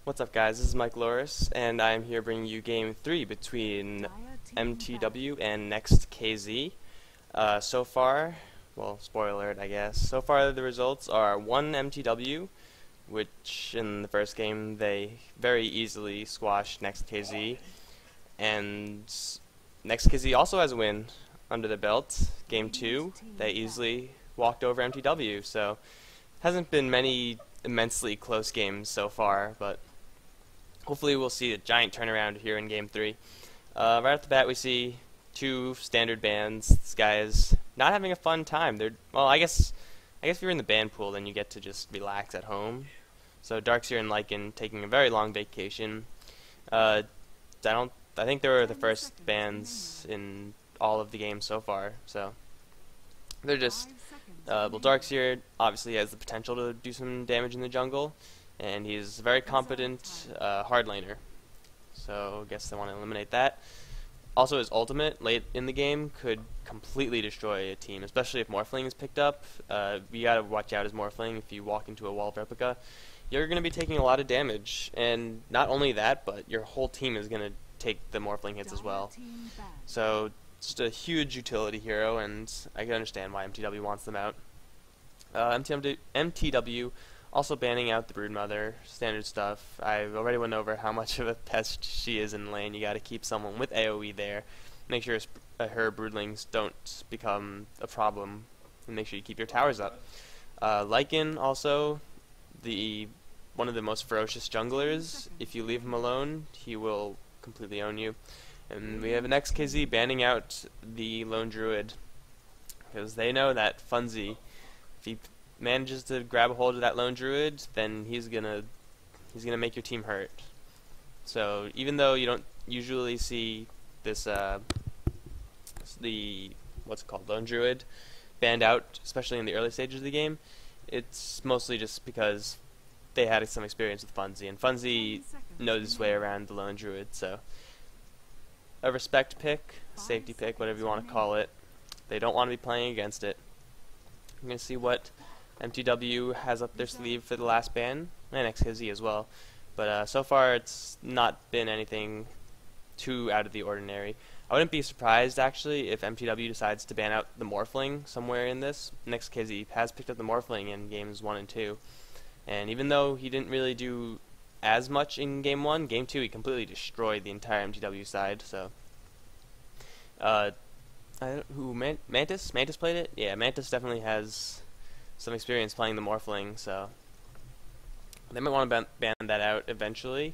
What's up, guys? This is Mike Loris, and I'm here bringing you Game 3 between mTw and NEXT.kz. So far, well, spoiler alert, I guess. So far, the results are 1 mTw, which in the first game they very easily squashed NEXT.kz, and NEXT.kz also has a win under the belt. Game 2, they easily walked over mTw, so hasn't been many immensely close games so far, but hopefully we'll see a giant turnaround here in Game 3. Right off the bat, we see two standard bans. This guy is not having a fun time. Well, I guess if you're in the ban pool, then you get to just relax at home. So Darkseer and Lycan taking a very long vacation. I think they were the first bans in all of the games so far. So they're just well, Darkseer obviously has the potential to do some damage in the jungle, and he's a very competent hard laner. So I guess they want to eliminate that. Also, his ultimate late in the game could completely destroy a team, especially if Morphling is picked up. You gotta watch out as Morphling. If you walk into a wall of replica, you're gonna be taking a lot of damage, and not only that, but your whole team is gonna take the Morphling hits as well. So just a huge utility hero, and I can understand why mTw wants them out. mTw also banning out the Broodmother, standard stuff. I've already went over how much of a pest she is in lane. You gotta keep someone with AoE there. Make sure her broodlings don't become a problem, and make sure you keep your towers up. Lycan also, one of the most ferocious junglers. If you leave him alone, he will completely own you. And we have an NEXT.kz banning out the lone druid, because they know that Funzy, if he manages to grab a hold of that lone druid, then he's gonna make your team hurt. So even though you don't usually see this lone druid banned out, especially in the early stages of the game, it's mostly just because they had some experience with Funzy, and Funzy knows his way around the lone druid. So a respect pick, safety pick, whatever you want to call it. They don't want to be playing against it. I'm going to see what mTw has up their sleeve for the last ban, and NEXT.kz as well. But so far it's not been anything too out of the ordinary. I wouldn't be surprised actually if mTw decides to ban out the Morphling somewhere in this. NEXT.kz has picked up the Morphling in games 1 and 2. And even though he didn't really do as much in Game 1, Game 2 he completely destroyed the entire mTw side. So Mantis played it? Yeah, Mantis definitely has some experience playing the Morphling, so they might want to ban that out eventually.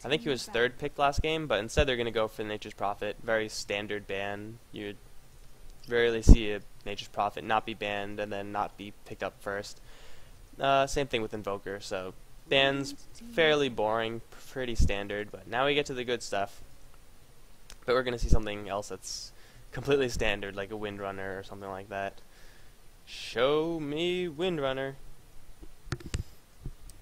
I think he was third picked last game, but instead they're going to go for Nature's Prophet. Very standard ban. You'd rarely see a Nature's Prophet not be banned and then not be picked up first. Same thing with Invoker, so bans fairly boring, pretty standard, but now we get to the good stuff. But we're going to see something else that's completely standard, like a Windrunner or something like that. Show me Windrunner.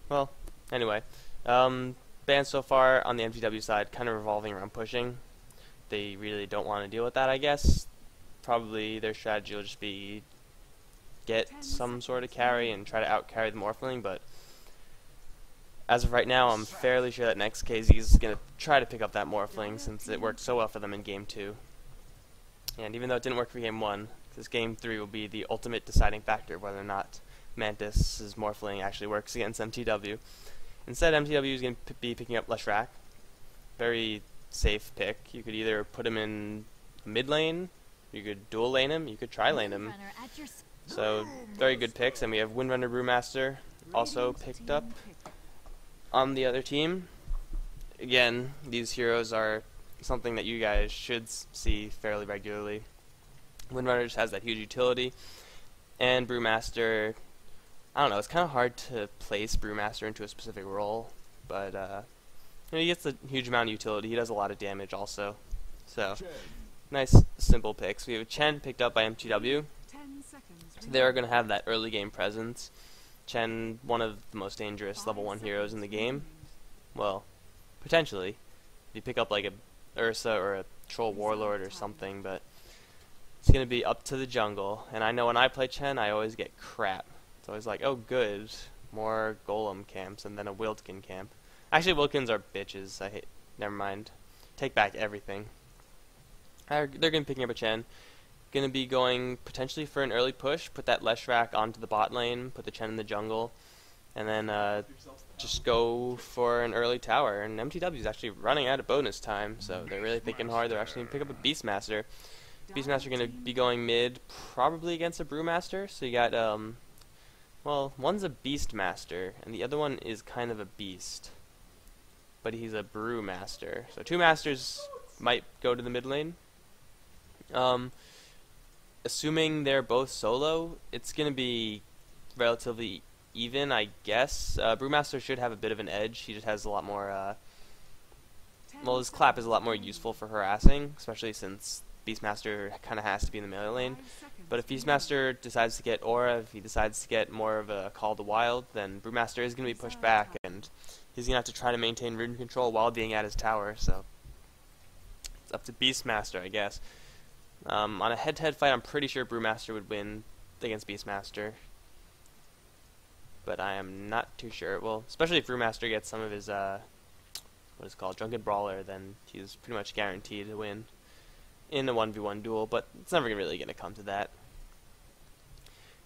Well, anyway, bans so far on the mTw side kind of revolving around pushing. They really don't want to deal with that, I guess. Probably their strategy will just be get some sort of carry and try to out-carry the Morphling, but as of right now, I'm fairly sure that NEXT.kz is going to try to pick up that Morphling since it worked so well for them in Game 2. And even though it didn't work for Game 1, this Game 3 will be the ultimate deciding factor of whether or not Mantis' Morphling actually works against mTw. Instead, mTw is going to be picking up Leshrac. Very safe pick. You could either put him in mid lane, you could dual lane him, you could tri-lane him. So, very good picks. And we have Windrunner Brewmaster also picked up on the other team. Again, these heroes are something that you guys should see fairly regularly. Windrunner just has that huge utility, and Brewmaster, I don't know, it's kind of hard to place Brewmaster into a specific role, but he gets a huge amount of utility. He does a lot of damage also. So, nice simple picks. We have Chen picked up by mTw. They're going to have that early game presence. Chen, one of the most dangerous level 1 heroes in the game. Well, potentially. If you pick up like a Ursa or a Troll Warlord or something, but it's going to be up to the jungle. And I know when I play Chen, I always get crap. It's always like, oh good, more Golem camps and then a Wildkin camp. Actually, Wilkins are bitches. I hate. Never mind. Take back everything. They're going to be picking up a Chen. Going to be going potentially for an early push. Put that Leshrac onto the bot lane. Put the Chen in the jungle. And then just go for an early tower. And mTw is actually running out of bonus time. So they're really thinking hard. They're actually going to pick up a Beastmaster. Beastmaster going to be going mid. Probably against a Brewmaster. So you got... well, one's a Beastmaster. And the other one is kind of a beast. But he's a Brewmaster. So two Masters might go to the mid lane. Assuming they're both solo, it's going to be relatively even, I guess. Brewmaster should have a bit of an edge. He just has a lot more... well, his clap is a lot more useful for harassing, especially since Beastmaster kind of has to be in the melee lane. But if Beastmaster decides to get Aura, if he decides to get more of a Call to Wild, then Brewmaster is going to be pushed back, and he's going to have to try to maintain rune control while being at his tower, so it's up to Beastmaster, I guess. On a head-to-head fight, I'm pretty sure Brewmaster would win against Beastmaster, but I am not too sure. Well, especially if Brewmaster gets some of his, what is it called, Drunken Brawler, then he's pretty much guaranteed to win in a 1v1 duel, but it's never really going to come to that.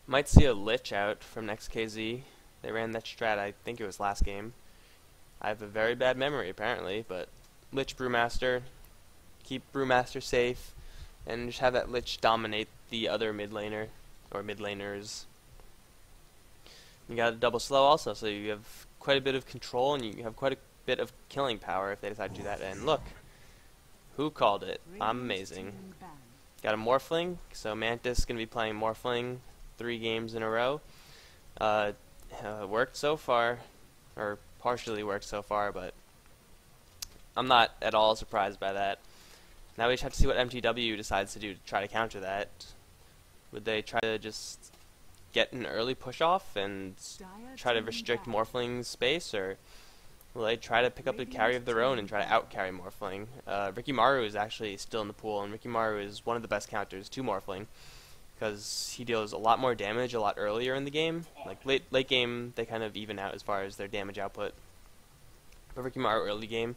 Might see a Lich out from NEXT.kz. They ran that strat, I think it was last game. I have a very bad memory, apparently, but Lich Brewmaster, keep Brewmaster safe, and just have that Lich dominate the other mid laner, or mid laners. You got a double slow also, so you have quite a bit of control, and you have quite a bit of killing power if they decide to do that. And look, who called it? I'm amazing. Got a Morphling, so Mantis is going to be playing Morphling 3 games in a row. Worked so far, or partially worked so far, but I'm not at all surprised by that. Now we just have to see what mTw decides to do to try to counter that. Would they try to just get an early push off and try to restrict Morphling's space, or will they try to pick up a carry of their own and try to out-carry Morphling? Rikimaru is actually still in the pool, and Rikimaru is one of the best counters to Morphling, because he deals a lot more damage a lot earlier in the game. Like late game, they kind of even out as far as their damage output. But Rikimaru early game,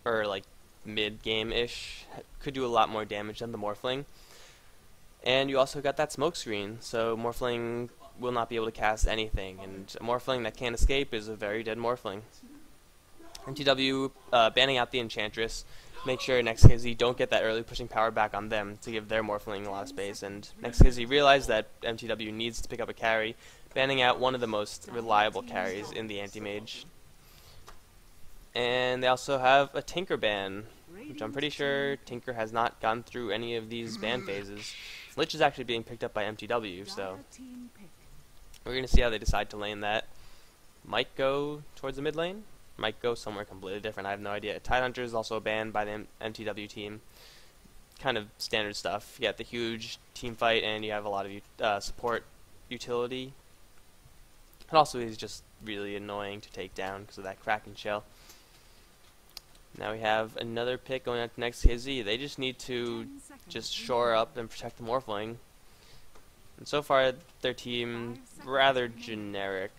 or like mid-game-ish, could do a lot more damage than the Morphling. And you also got that smoke screen, so Morphling will not be able to cast anything, and a Morphling that can't escape is a very dead Morphling. mTw banning out the Enchantress, make sure NEXT.kz don't get that early pushing power back on them to give their Morphling a lot of space, and NEXT.kz realized that mTw needs to pick up a carry, banning out one of the most reliable carries in the anti-mage. And they also have a Tinker ban, which I'm pretty sure Tinker has not gone through any of these ban phases. Lich is actually being picked up by mTw, so we're going to see how they decide to lane that. Might go towards the mid lane, might go somewhere completely different, I have no idea. Tidehunter is also banned by the mTw team. Kind of standard stuff. You got the huge team fight, and you have a lot of support utility. And also he's just really annoying to take down because of that Kraken shell. Now we have another pick going on to NEXT.kz. They just need to just shore up and protect the Morphling. And so far, their team rather generic.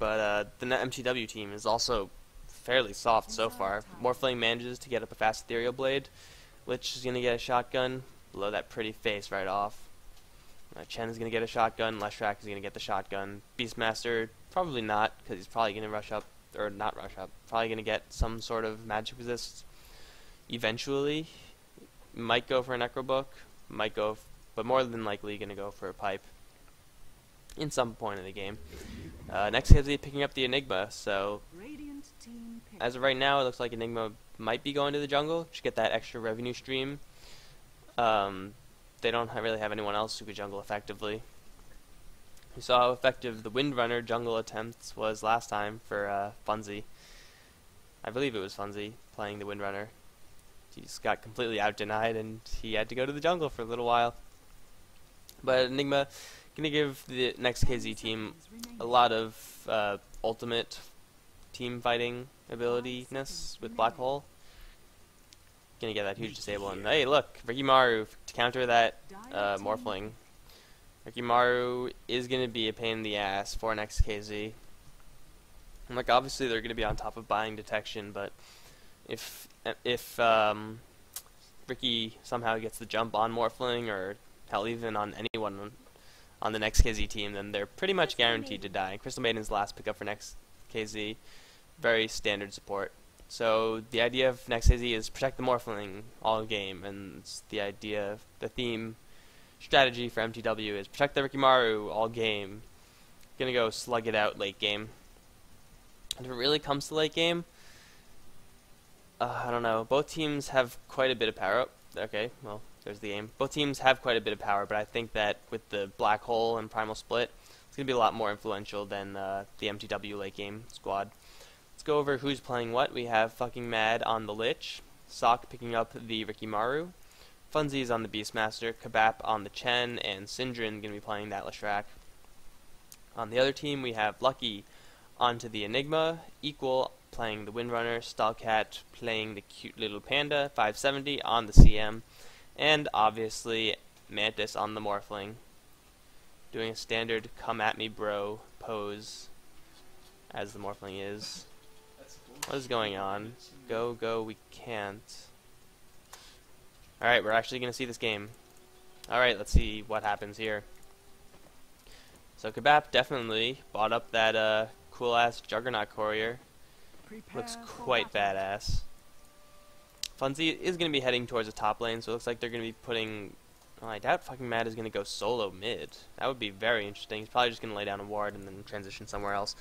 But the mTw team is also fairly soft so far. Morphling manages to get up a fast Ethereal Blade. Lich is going to get a shotgun. Blow that pretty face right off. Chen is going to get a shotgun. Leshrac is going to get the shotgun. Beastmaster, probably not, because he's probably going to rush up. Or not rush up, probably going to get some sort of magic resist eventually. Might go for a Necrobook, might go, but more than likely going to go for a pipe in some point in the game. NEXT.kz picking up the Enigma, so as of right now it looks like Enigma might be going to the jungle to get that extra revenue stream. They don't really have anyone else who could jungle effectively. We saw how effective the Windrunner jungle attempts was last time for Funzy. I believe it was Funzy playing the Windrunner. He just got completely out-denied and he had to go to the jungle for a little while. But Enigma going to give the NEXT.kz team a lot of ultimate team fighting ability-ness with Black Hole. Going to get that huge disable, and hey look, Rikimaru to counter that Morphling. Rikimaru is going to be a pain in the ass for NEXT.kz. And like obviously they're going to be on top of buying detection, but if Ricky somehow gets the jump on Morphling, or hell even on anyone on the NEXT.kz team, then they're pretty much guaranteed to die. Crystal Maiden's the last pickup for NEXT.kz, very standard support. So the idea of NEXT.kz is protect the Morphling all game, and it's the theme strategy for mTw is protect the Rikimaru all game. Gonna go slug it out late game. And if it really comes to late game, I don't know. Both teams have quite a bit of power. Okay, well, there's the aim. Both teams have quite a bit of power, but I think that with the Black Hole and Primal Split, it's going to be a lot more influential than the mTw late game squad. Let's go over who's playing what. We have fucking Mad on the Lich, Sock picking up the Rikimaru, Funzies on the Beastmaster, Kabap on the Chen, and Syndrin going to be playing that Leshrac. On the other team, we have Lucky onto the Enigma, Equal playing the Windrunner, Stallcat playing the cute little panda, 570 on the CM, and obviously Mantis on the Morphling, doing a standard come at me bro pose as the Morphling is. What is going on? Go, we can't. Alright, we're actually going to see this game. Alright, let's see what happens here. So Kabap definitely bought up that cool ass Juggernaut Courier. Looks quite badass. Funzy is going to be heading towards the top lane, so it looks like they're going to be putting... Well, I doubt fucking Mad is going to go solo mid. That would be very interesting. He's probably just going to lay down a ward and then transition somewhere else.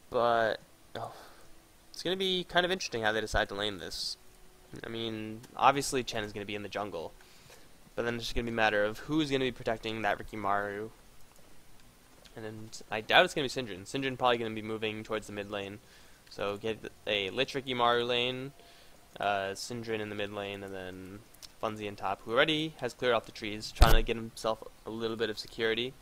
But... oh, it's going to be kind of interesting how they decide to lane this. I mean, obviously Chen is going to be in the jungle. But then it's just going to be a matter of who's going to be protecting that Rikimaru. And I doubt it's going to be Syndrin. Syndrin probably going to be moving towards the mid lane. So get a Lich Rikimaru lane, Syndrin in the mid lane, and then Funzy in top, who already has cleared off the trees, trying to get himself a little bit of security.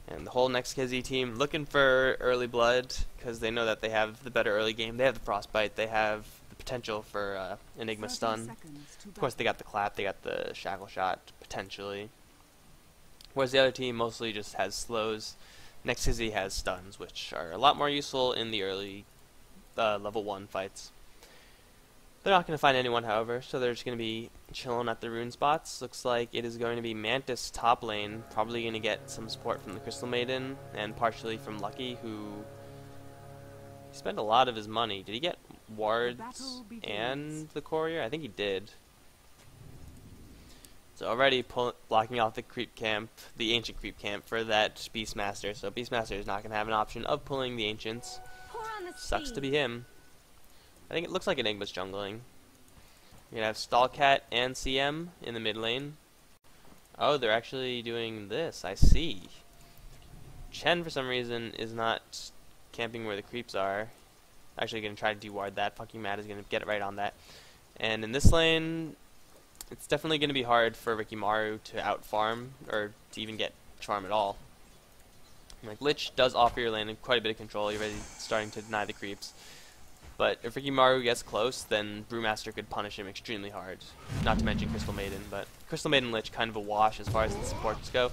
And the whole NEXT.kz team looking for early blood, because they know that they have the better early game. They have the Frostbite, they have the potential for Enigma stun. Of course they got the clap, they got the shackle shot, potentially. Whereas the other team mostly just has slows. NEXT.kz has stuns, which are a lot more useful in the early level 1 fights. They're not going to find anyone, however, so they're just going to be chilling at the rune spots. Looks like it is going to be Mantis top lane, probably going to get some support from the Crystal Maiden, and partially from Lucky, who spent a lot of his money. Did he get wards and the courier? I think he did. So already blocking off the creep camp, the ancient creep camp for that Beastmaster. So Beastmaster is not going to have an option of pulling the ancients. Sucks to be him. I think it looks like Enigma's jungling. You're going to have Stallcat and CM in the mid lane. Oh, they're actually doing this. I see. Chen, for some reason, is not camping where the creeps are. Actually going to try to de-ward that. Fucking Mad is going to get it right on that. And in this lane... it's definitely going to be hard for Rikimaru to out-farm, or to even get farm at all. Like, Lich does offer your lane quite a bit of control. You're already starting to deny the creeps. But if Rikimaru gets close, then Brewmaster could punish him extremely hard. Not to mention Crystal Maiden, but Crystal Maiden Lich kind of a wash as far as the supports go.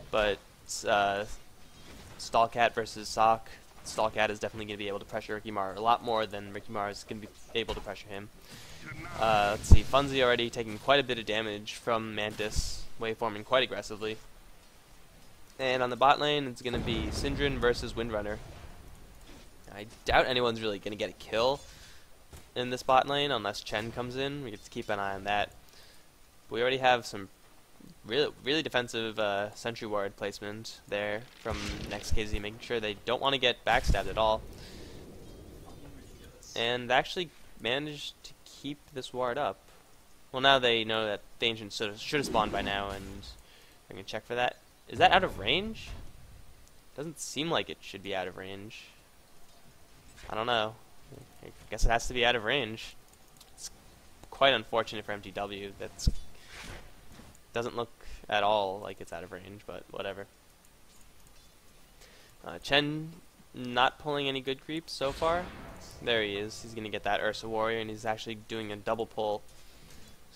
But Stallcat versus Sock, Stallcat is definitely going to be able to pressure Rikimaru a lot more than Rikimaru is going to be able to pressure him. Let's see, Funzy already taking quite a bit of damage from Mantis, waveforming quite aggressively. And on the bot lane, it's going to be Syndrin versus Windrunner. I doubt anyone's really going to get a kill in this bot lane unless Chen comes in. We have to keep an eye on that. We already have some really defensive sentry ward placement there from NEXT.kz, making sure they don't want to get backstabbed at all. And they actually managed to keep this ward up. Well, now they know that the ancient should have spawned by now, and I'm going to check for that. Is that out of range? Doesn't seem like it should be out of range. I don't know. I guess it has to be out of range. It's quite unfortunate for mTw. That doesn't look at all like it's out of range, but whatever. Chen not pulling any good creeps so far. There he is. He's going to get that Ursa Warrior, and he's actually doing a double pull.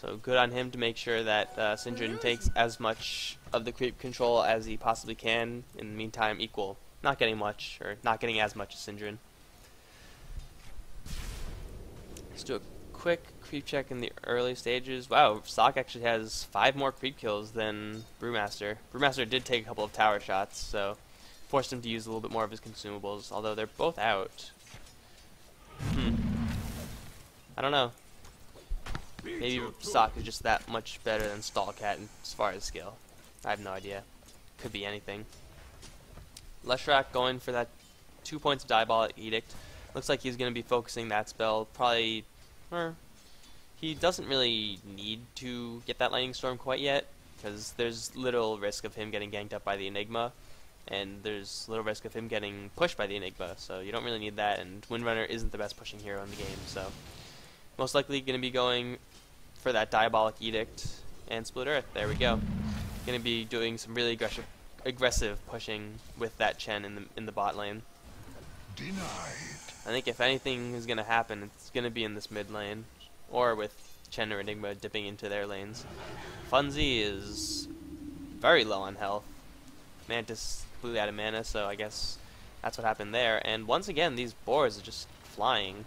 So good on him to make sure that Syndrin takes as much of the creep control as he possibly can. In the meantime, Equal not getting much, or not getting as much as Syndrome. Let's do a quick creep check in the early stages. Wow, Sock actually has 5 more creep kills than Brewmaster. Brewmaster did take a couple of tower shots, so forced him to use a little bit more of his consumables, although they're both out. I don't know. Maybe Sock is just that much better than Stallcat as far as skill. I have no idea. Could be anything. Leshrac going for that 2 points of Diabolic Edict. Looks like he's going to be focusing that spell. Probably, he doesn't really need to get that Lightning Storm quite yet, because there's little risk of him getting ganked up by the Enigma, and there's little risk of him getting pushed by the Enigma, so you don't really need that, and Windrunner isn't the best pushing hero in the game, so most likely going to be going for that Diabolic Edict and Split Earth. There we go. Going to be doing some really aggressive pushing with that Chen in the bot lane. Denied. I think if anything is going to happen, it's going to be in this mid lane, or with Chen or Enigma dipping into their lanes. Funzy is very low on health. Mantis completely out of mana, so I guess that's what happened there. And once again, these boars are just flying.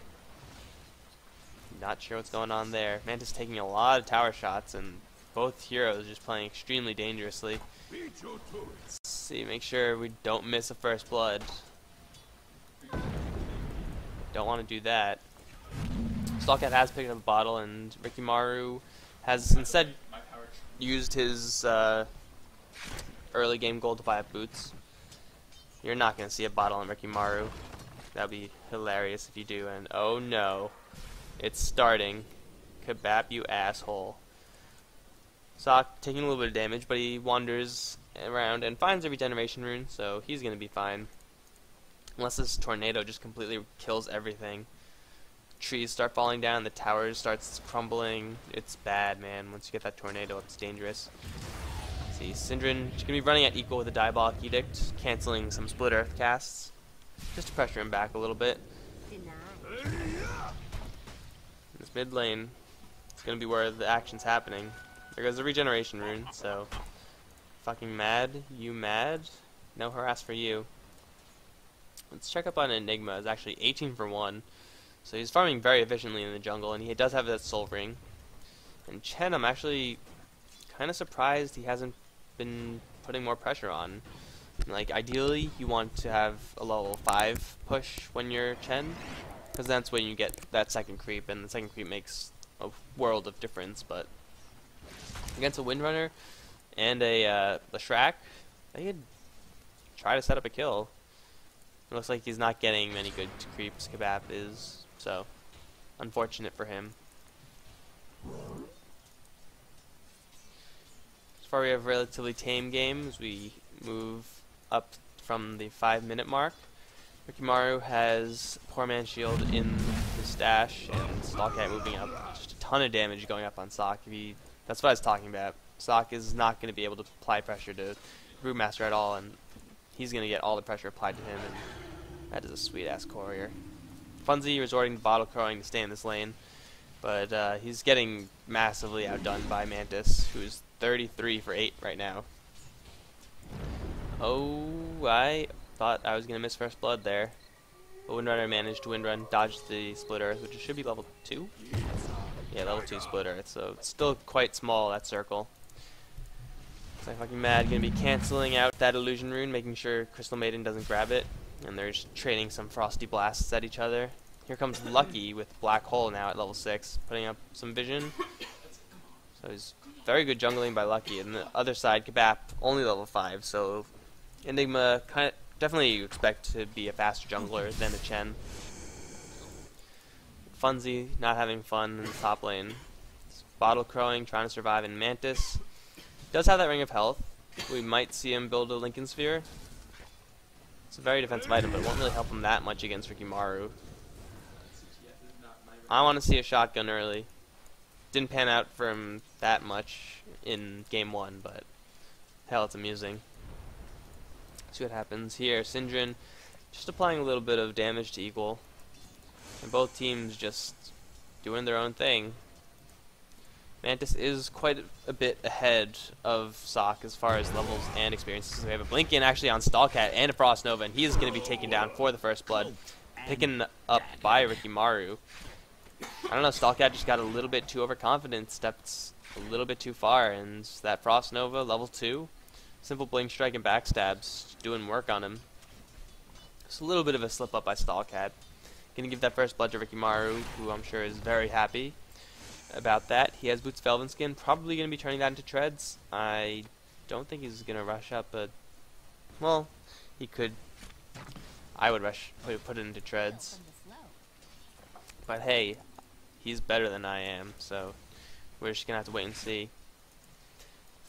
Not sure what's going on there. Mantis taking a lot of tower shots, and both heroes just playing extremely dangerously. Let's see, make sure we don't miss a first blood. Don't want to do that. Stallcat has picked up a bottle, and Rikimaru has instead used his early game gold to buy up boots. You're not going to see a bottle on Rikimaru. That would be hilarious if you do, and oh no. It's starting. Kabap, you asshole. Sock taking a little bit of damage, but he wanders around and finds a regeneration rune, so he's going to be fine. Unless this tornado just completely kills everything. Trees start falling down, the tower starts crumbling. It's bad, man. Once you get that tornado up, it's dangerous. See, Syndrome is going to be running at equal with the Diabolic Edict, canceling some Split Earth casts, just to pressure him back a little bit. This mid lane is going to be where the action's happening. There goes the regeneration rune, so fucking mad, you mad? No harass for you. Let's check up on Enigma. It's actually 18 for 1, so he's farming very efficiently in the jungle, and he does have that soul ring. And Chen, I'm actually kind of surprised he hasn't been putting more pressure on. Like, ideally, you want to have a level 5 push when you're Chen, because that's when you get that second creep, and the second creep makes a world of difference. But against a Windrunner and a Leshrac, they could try to set up a kill. It looks like he's not getting many good creeps, Kabap is, so unfortunate for him. So far we have relatively tame games. We move up from the 5-minute mark. Rikimaru has Poor Man's Shield in his stash, and Stallcat moving up. Just a ton of damage going up on Sock. That's what I was talking about. Sock is not going to be able to apply pressure to Brewmaster at all, and he's going to get all the pressure applied to him, and that is a sweet-ass courier. Funzy resorting to bottle crowing to stay in this lane, but he's getting massively outdone by Mantis, who's 33 for 8 right now. Oh, I thought I was going to miss first blood there. But Windrunner managed to windrun, dodged the Split Earth, which should be level 2? Yeah, level 2 Split Earth, so it's still quite small, that circle. So I'm fucking mad, going to be cancelling out that Illusion Rune, making sure Crystal Maiden doesn't grab it. And they're just trading some Frosty Blasts at each other. Here comes Lucky with Black Hole now at level 6, putting up some vision. So he's very good jungling by Lucky. And the other side, Kabap, only level 5, so Enigma definitely you expect to be a faster jungler than a Chen. Funzy not having fun in the top lane. Bottle crowing, trying to survive, and Mantis does have that Ring of Health. We might see him build a Lincoln Sphere. It's a very defensive item, but it won't really help him that much against Rikimaru. I want to see a shotgun early. Didn't pan out for him that much in game 1, but hell, it's amusing. See what happens here. Syndrome just applying a little bit of damage to equal. And both teams just doing their own thing. Mantis is quite a bit ahead of Sock as far as levels and experiences. So we have a Blinken actually on Stallcat and a Frost Nova, and he is going to be taken down for the first blood, picking up by Rikimaru. I don't know, Stallcat just got a little bit too overconfident, stepped a little bit too far, and that Frost Nova, level 2, simple Blink Strike and backstabs, doing work on him. Just a little bit of a slip up by Stallcat. Gonna give that first blood to Rikimaru, who I'm sure is very happy about that. He has Boots Velvet Skin, probably gonna be turning that into treads. I don't think he's gonna rush up, but well, he could. I would put it into treads. But hey, he's better than I am, so we're just gonna have to wait and see.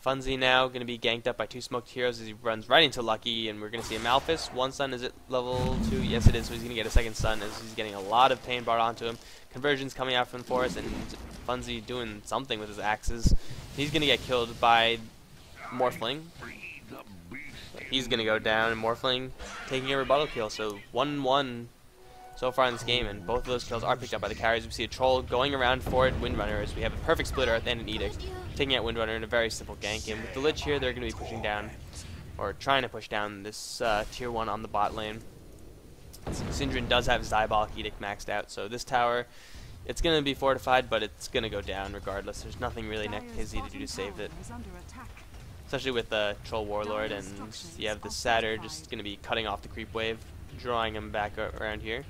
Funzy now going to be ganked up by 2 smoked heroes as he runs right into Lucky, and we're going to see a Malphus. 1 stun, is it level 2? Yes, it is, so he's going to get a 2nd stun as he's getting a lot of pain brought onto him. Conversions coming out from the forest, and Funzy doing something with his axes. He's going to get killed by Morphling. He's going to go down, and Morphling taking a rebuttal kill, so 1-1 so far in this game, and both of those kills are picked up by the carries. We see a Troll going around for it, Windrunner, as we have a perfect Split Earth and an Edict, taking out Windrunner in a very simple gank. And with the Lich here, they're going to be pushing down, or trying to push down this tier 1 on the bot lane. Syndrome does have his Diabolic Edict maxed out, so this tower, it's going to be fortified, but it's going to go down regardless. There's nothing really NEXT.kz to do to save it. Especially with the Troll Warlord, and you have the Satyr just going to be cutting off the creep wave, drawing him back around here.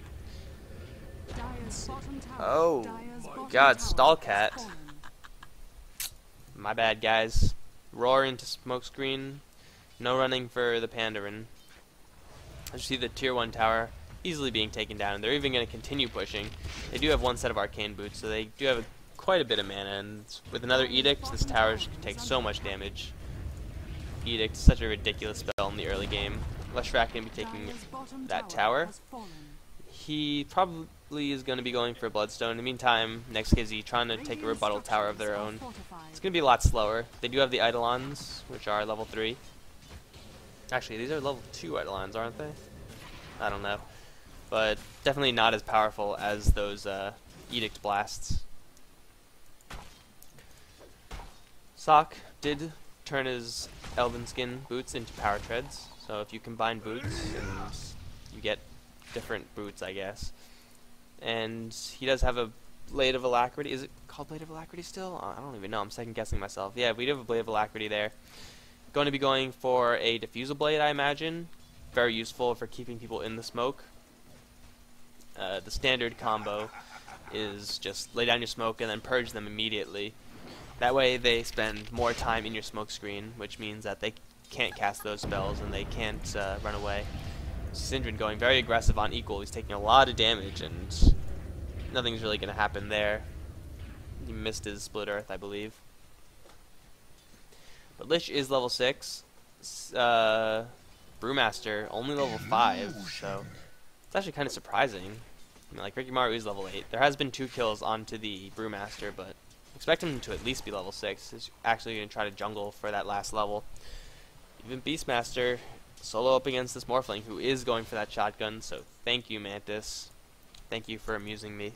Oh my god, Stallcat. My bad, guys. Roar into smokescreen. No running for the Pandarin. As you see the tier 1 tower easily being taken down. They're even going to continue pushing. They do have 1 set of arcane boots, so they do have quite a bit of mana. And with another Edict, this tower can take so much damage. Edict is such a ridiculous spell in the early game. Leshrac going to be taking that tower. He probably is going to be going for Bloodstone. In the meantime, NEXT.kz trying to take a rebuttal tower of their own. It's going to be a lot slower. They do have the Eidolons, which are level 3. Actually, these are level 2 Eidolons, aren't they? I don't know. But definitely not as powerful as those Edict Blasts. Sock did turn his Elven Skin boots into Power Treads. So if you combine boots, and you get different boots, I guess. And he does have a Blade of Alacrity. Is it called Blade of Alacrity still? I don't even know. I'm second guessing myself. Yeah, we do have a Blade of Alacrity there. Going to be going for a Diffusal Blade, I imagine. Very useful for keeping people in the smoke. The standard combo is just lay down your smoke and then purge them immediately. That way they spend more time in your smoke screen, which means that they can't cast those spells and they can't run away. Syndrome going very aggressive on equal. He's taking a lot of damage, and nothing's really going to happen there. He missed his Split Earth, I believe. But Lich is level 6. Brewmaster only level 5, so it's actually kind of surprising. I mean, like, Rikimaru is level 8. There has been 2 kills onto the Brewmaster, but expect him to at least be level 6. He's actually going to try to jungle for that last level. Even Beastmaster solo up against this Morphling, who is going for that shotgun, so thank you, Mantis. Thank you for amusing me.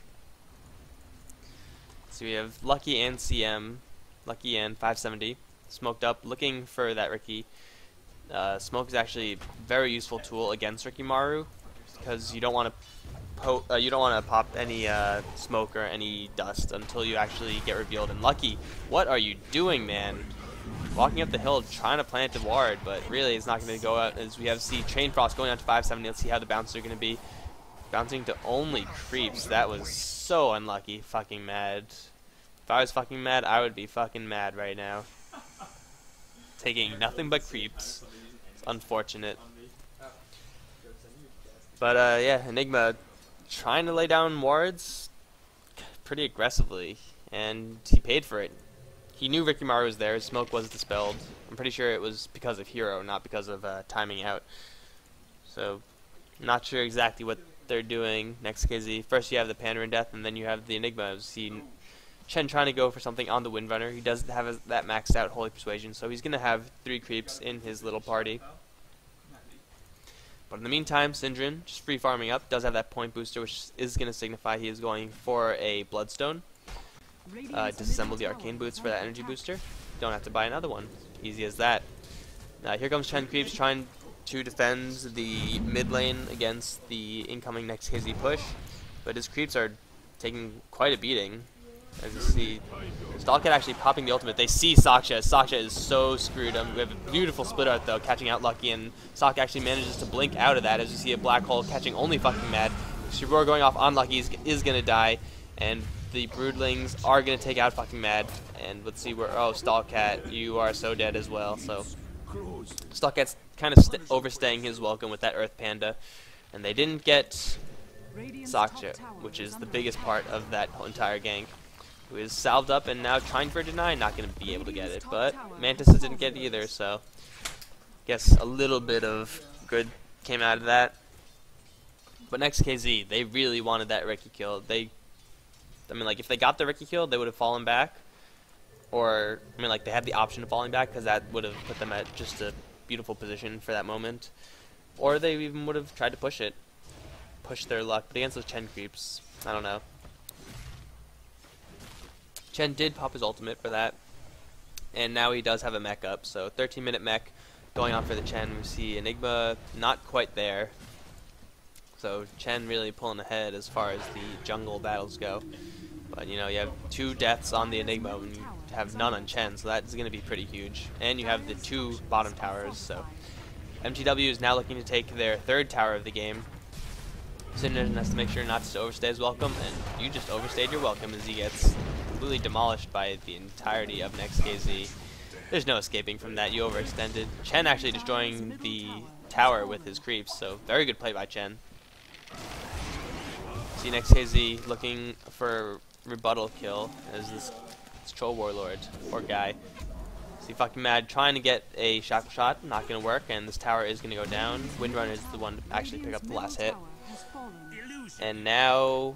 So we have Lucky and CM, Lucky and 570, smoked up, looking for that Riki. Smoke is actually a very useful tool against Rikimaru, because you don't want to pop any smoke or any dust until you actually get revealed. And Lucky, what are you doing, man? Walking up the hill trying to plant a ward, but really it's not going to go out, as we have Chain Frost going out to 570. Let's see how the bounces are going to be. Bouncing to only creeps. That was so unlucky. Fucking mad. If I was fucking mad, I would be fucking mad right now. Taking nothing but creeps. It's unfortunate. But yeah, Enigma trying to lay down wards pretty aggressively, and he paid for it. He knew Rikimaru was there. His smoke was dispelled. I'm pretty sure it was because of hero, not because of timing out. So, not sure exactly what they're doing. NEXT.kz. First you have the Pandarin Death, and then you have the Enigma. See Chen trying to go for something on the Windrunner. He does have that maxed out Holy Persuasion, so he's going to have 3 creeps in his little party. But in the meantime, Syndrome, just free farming up, does have that point booster, which is going to signify he is going for a Bloodstone. disassemble the arcane boots for that energy booster. Don't have to buy another one. Easy as that. Here comes Chen Creeps trying to defend the mid lane against the incoming NEXT.kz push, but his creeps are taking quite a beating. As you see, Stalkcat actually popping the ultimate. They see Saksha. Saksha is so screwed. We have a beautiful split art though, catching out Lucky, and Stalk actually manages to blink out of that. As you see a black hole catching only fucking Mad. Shibor going off on Lucky is gonna die, and the Broodlings are gonna take out fucking Mad. And let's see where. Oh, Stalkcat, you are so dead as well. So Stalkcat's kind of overstaying his welcome with that Earth Panda, and they didn't get Saksha, which is the biggest part of that whole entire gank, who is salved up and now trying for a deny, not going to be able to get it. But Mantis didn't get it either, so guess a little bit of good came out of that. But NEXT.kz, they really wanted that Riki kill. I mean, like, if they got the Riki kill, they would have fallen back. Or, I mean, like, they had the option of falling back, because that would have put them at just a beautiful position for that moment. Or they even would have tried to push it. Push their luck. But against those Chen creeps, I don't know. Chen did pop his ultimate for that, and now he does have a mech up, so 13-minute mech going on for the Chen. We see Enigma not quite there, so Chen really pulling ahead as far as the jungle battles go. But you know, you have 2 deaths on the Enigma and you have none on Chen, so that's going to be pretty huge. And you have the 2 bottom towers, so mTw is now looking to take their 3rd tower of the game. Synderen has to make sure not to overstay his welcome, and you just overstayed your welcome as he gets completely demolished by the entirety of NEXT.kz. There's no escaping from that. You overextended. Chen actually destroying the tower with his creeps, so very good play by Chen. See NEXT.kz looking for rebuttal kill as this Troll Warlord, poor guy. See fucking Mad trying to get a shackle shot, not gonna work, and this tower is gonna go down. Windrunner is the one to actually pick up the last hit. And now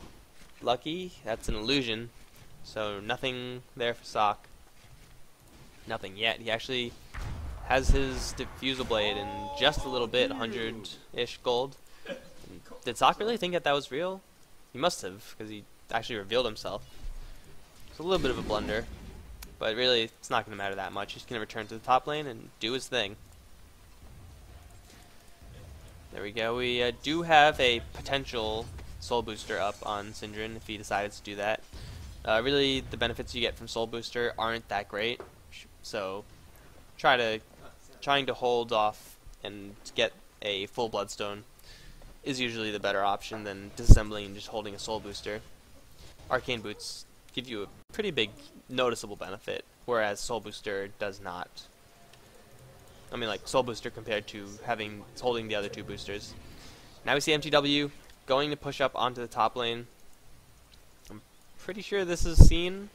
Lucky, that's an illusion. So nothing there for Sock. Nothing yet. He actually has his Diffusal Blade in just a little bit, 100-ish gold. And did Sock really think that that was real? He must have, because he actually revealed himself. It's a little bit of a blunder, but really it's not going to matter that much. He's going to return to the top lane and do his thing. There we go. We do have a potential Soul Booster up on Synderen if he decided to do that. Really, the benefits you get from Soul Booster aren't that great, so trying to hold off and get a full Bloodstone is usually the better option than disassembling and just holding a Soul Booster. Arcane Boots give you a pretty big noticeable benefit, whereas Soul Booster does not. I mean, like Soul Booster compared to holding the other 2 boosters. Now we see mTw going to push up onto the top lane. I'm pretty sure this is seen.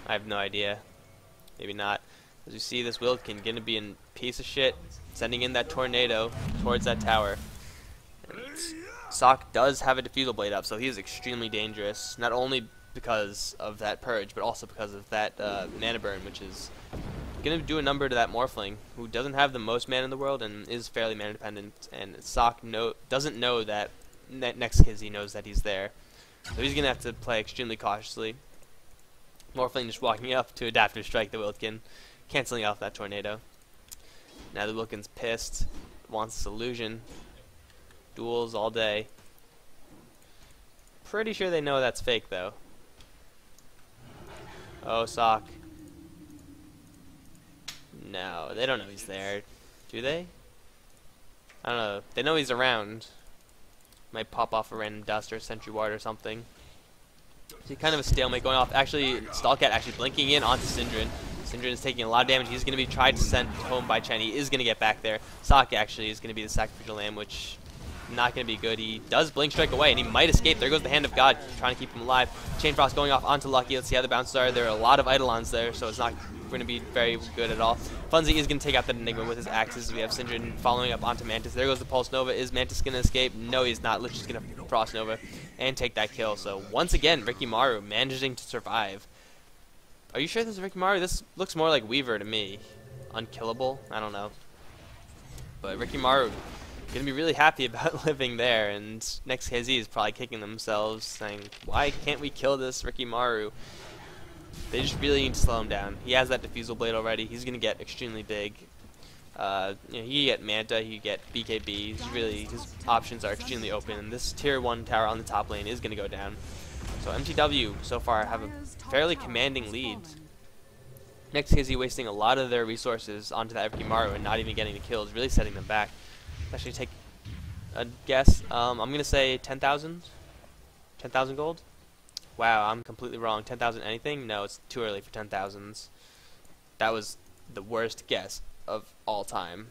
I have no idea. Maybe not. As you see, this Wildkin gonna be a piece of shit, sending in that tornado towards that tower. And Sock does have a Diffusal Blade up, so he is extremely dangerous. Not only because of that purge, but also because of that mana burn, which is gonna do a number to that Morphling, who doesn't have the most mana in the world and is fairly mana dependent. And Sock doesn't know that NEXT.kz knows that he's there, so he's gonna have to play extremely cautiously. Morphling just walking up to Adaptive Strike the Wildkin, canceling off that tornado. Now the Wildkin's pissed, wants this illusion. Duels all day. Pretty sure they know that's fake though. Oh, Sock. No, they don't know he's there. Do they? I don't know. They know he's around. Might pop off a random dust or a sentry ward or something. See, kind of a stalemate going off. Actually, Stalkcat actually blinking in onto Synderen. Synderen is taking a lot of damage. He's going to be tried to send home by Chen. He is going to get back there. Sock actually is going to be the sacrificial lamb, which not going to be good. He does blink strike away, and he might escape. There goes the Hand of God, trying to keep him alive. Chain Frost going off onto Lucky. Let's see how the bounces are. There are a lot of Eidolons there, so it's not going to be very good at all. Funzy is going to take out that Enigma with his axes. We have Synderen following up onto Mantis. There goes the Pulse Nova. Is Mantis going to escape? No, he's not. Lich's going to Frost Nova and take that kill. So once again, Rikimaru managing to survive. Are you sure this is Rikimaru? This looks more like Weaver to me. Unkillable? I don't know. But Rikimaru gonna be really happy about living there, and NEXT.kz is probably kicking themselves, saying, why can't we kill this Rikimaru? They just really need to slow him down. He has that diffusal blade already. He's going to get extremely big. You know, he get Manta, he get BKB. His options are extremely open, and this tier 1 tower on the top lane is going to go down. So mTw so far have a fairly commanding lead. NEXT.kz wasting a lot of their resources onto that Rikimaru and not even getting the kills, really setting them back. Actually take a guess. I'm going to say 10,000? 10,000 gold? Wow, I'm completely wrong. 10,000 anything? No, it's too early for 10,000s. That was the worst guess of all time.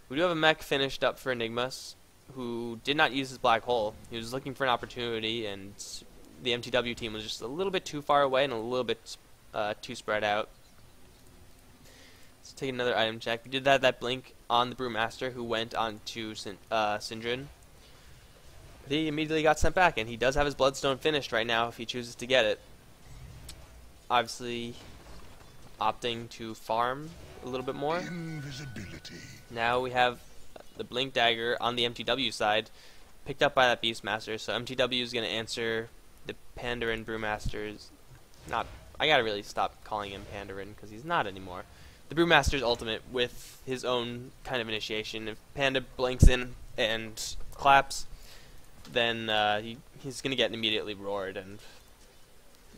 We do have a mech finished up for Enigmas, who did not use his black hole. He was looking for an opportunity, and the mTw team was just a little bit too far away and a little bit too spread out. Let's take another item check. We did that blink on the Brewmaster, who went on to Syndrin. He immediately got sent back, and he does have his Bloodstone finished right now if he chooses to get it. Obviously, opting to farm a little bit more. Invisibility. Now we have the Blink Dagger on the mTw side, picked up by that Beastmaster, so mTw is going to answer the Pandarin Brewmaster's... I gotta really stop calling him Pandarin, because he's not anymore. The Brewmaster's ultimate with his own kind of initiation. If Panda blinks in and claps, then he's going to get immediately roared, and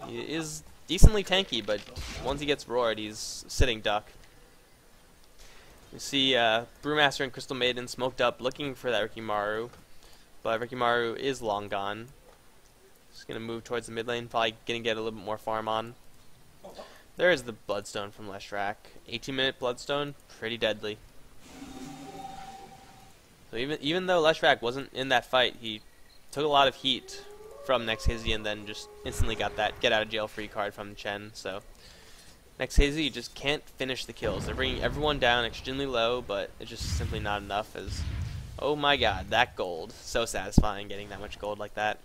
he is decently tanky, but once he gets roared, he's sitting duck. We see Brewmaster and Crystal Maiden smoked up looking for that Rikimaru, but Rikimaru is long gone. Just going to move towards the mid lane, probably going to get a little bit more farm on. There is the Bloodstone from Leshrac. 18-minute Bloodstone, pretty deadly. So even though Leshrac wasn't in that fight, he took a lot of heat from NEXT.kz and then just instantly got that get out of jail free card from Chen. So NEXT.kz just can't finish the kills. They're bringing everyone down extremely low, but it's just simply not enough. As oh my god, that gold, so satisfying getting that much gold like that.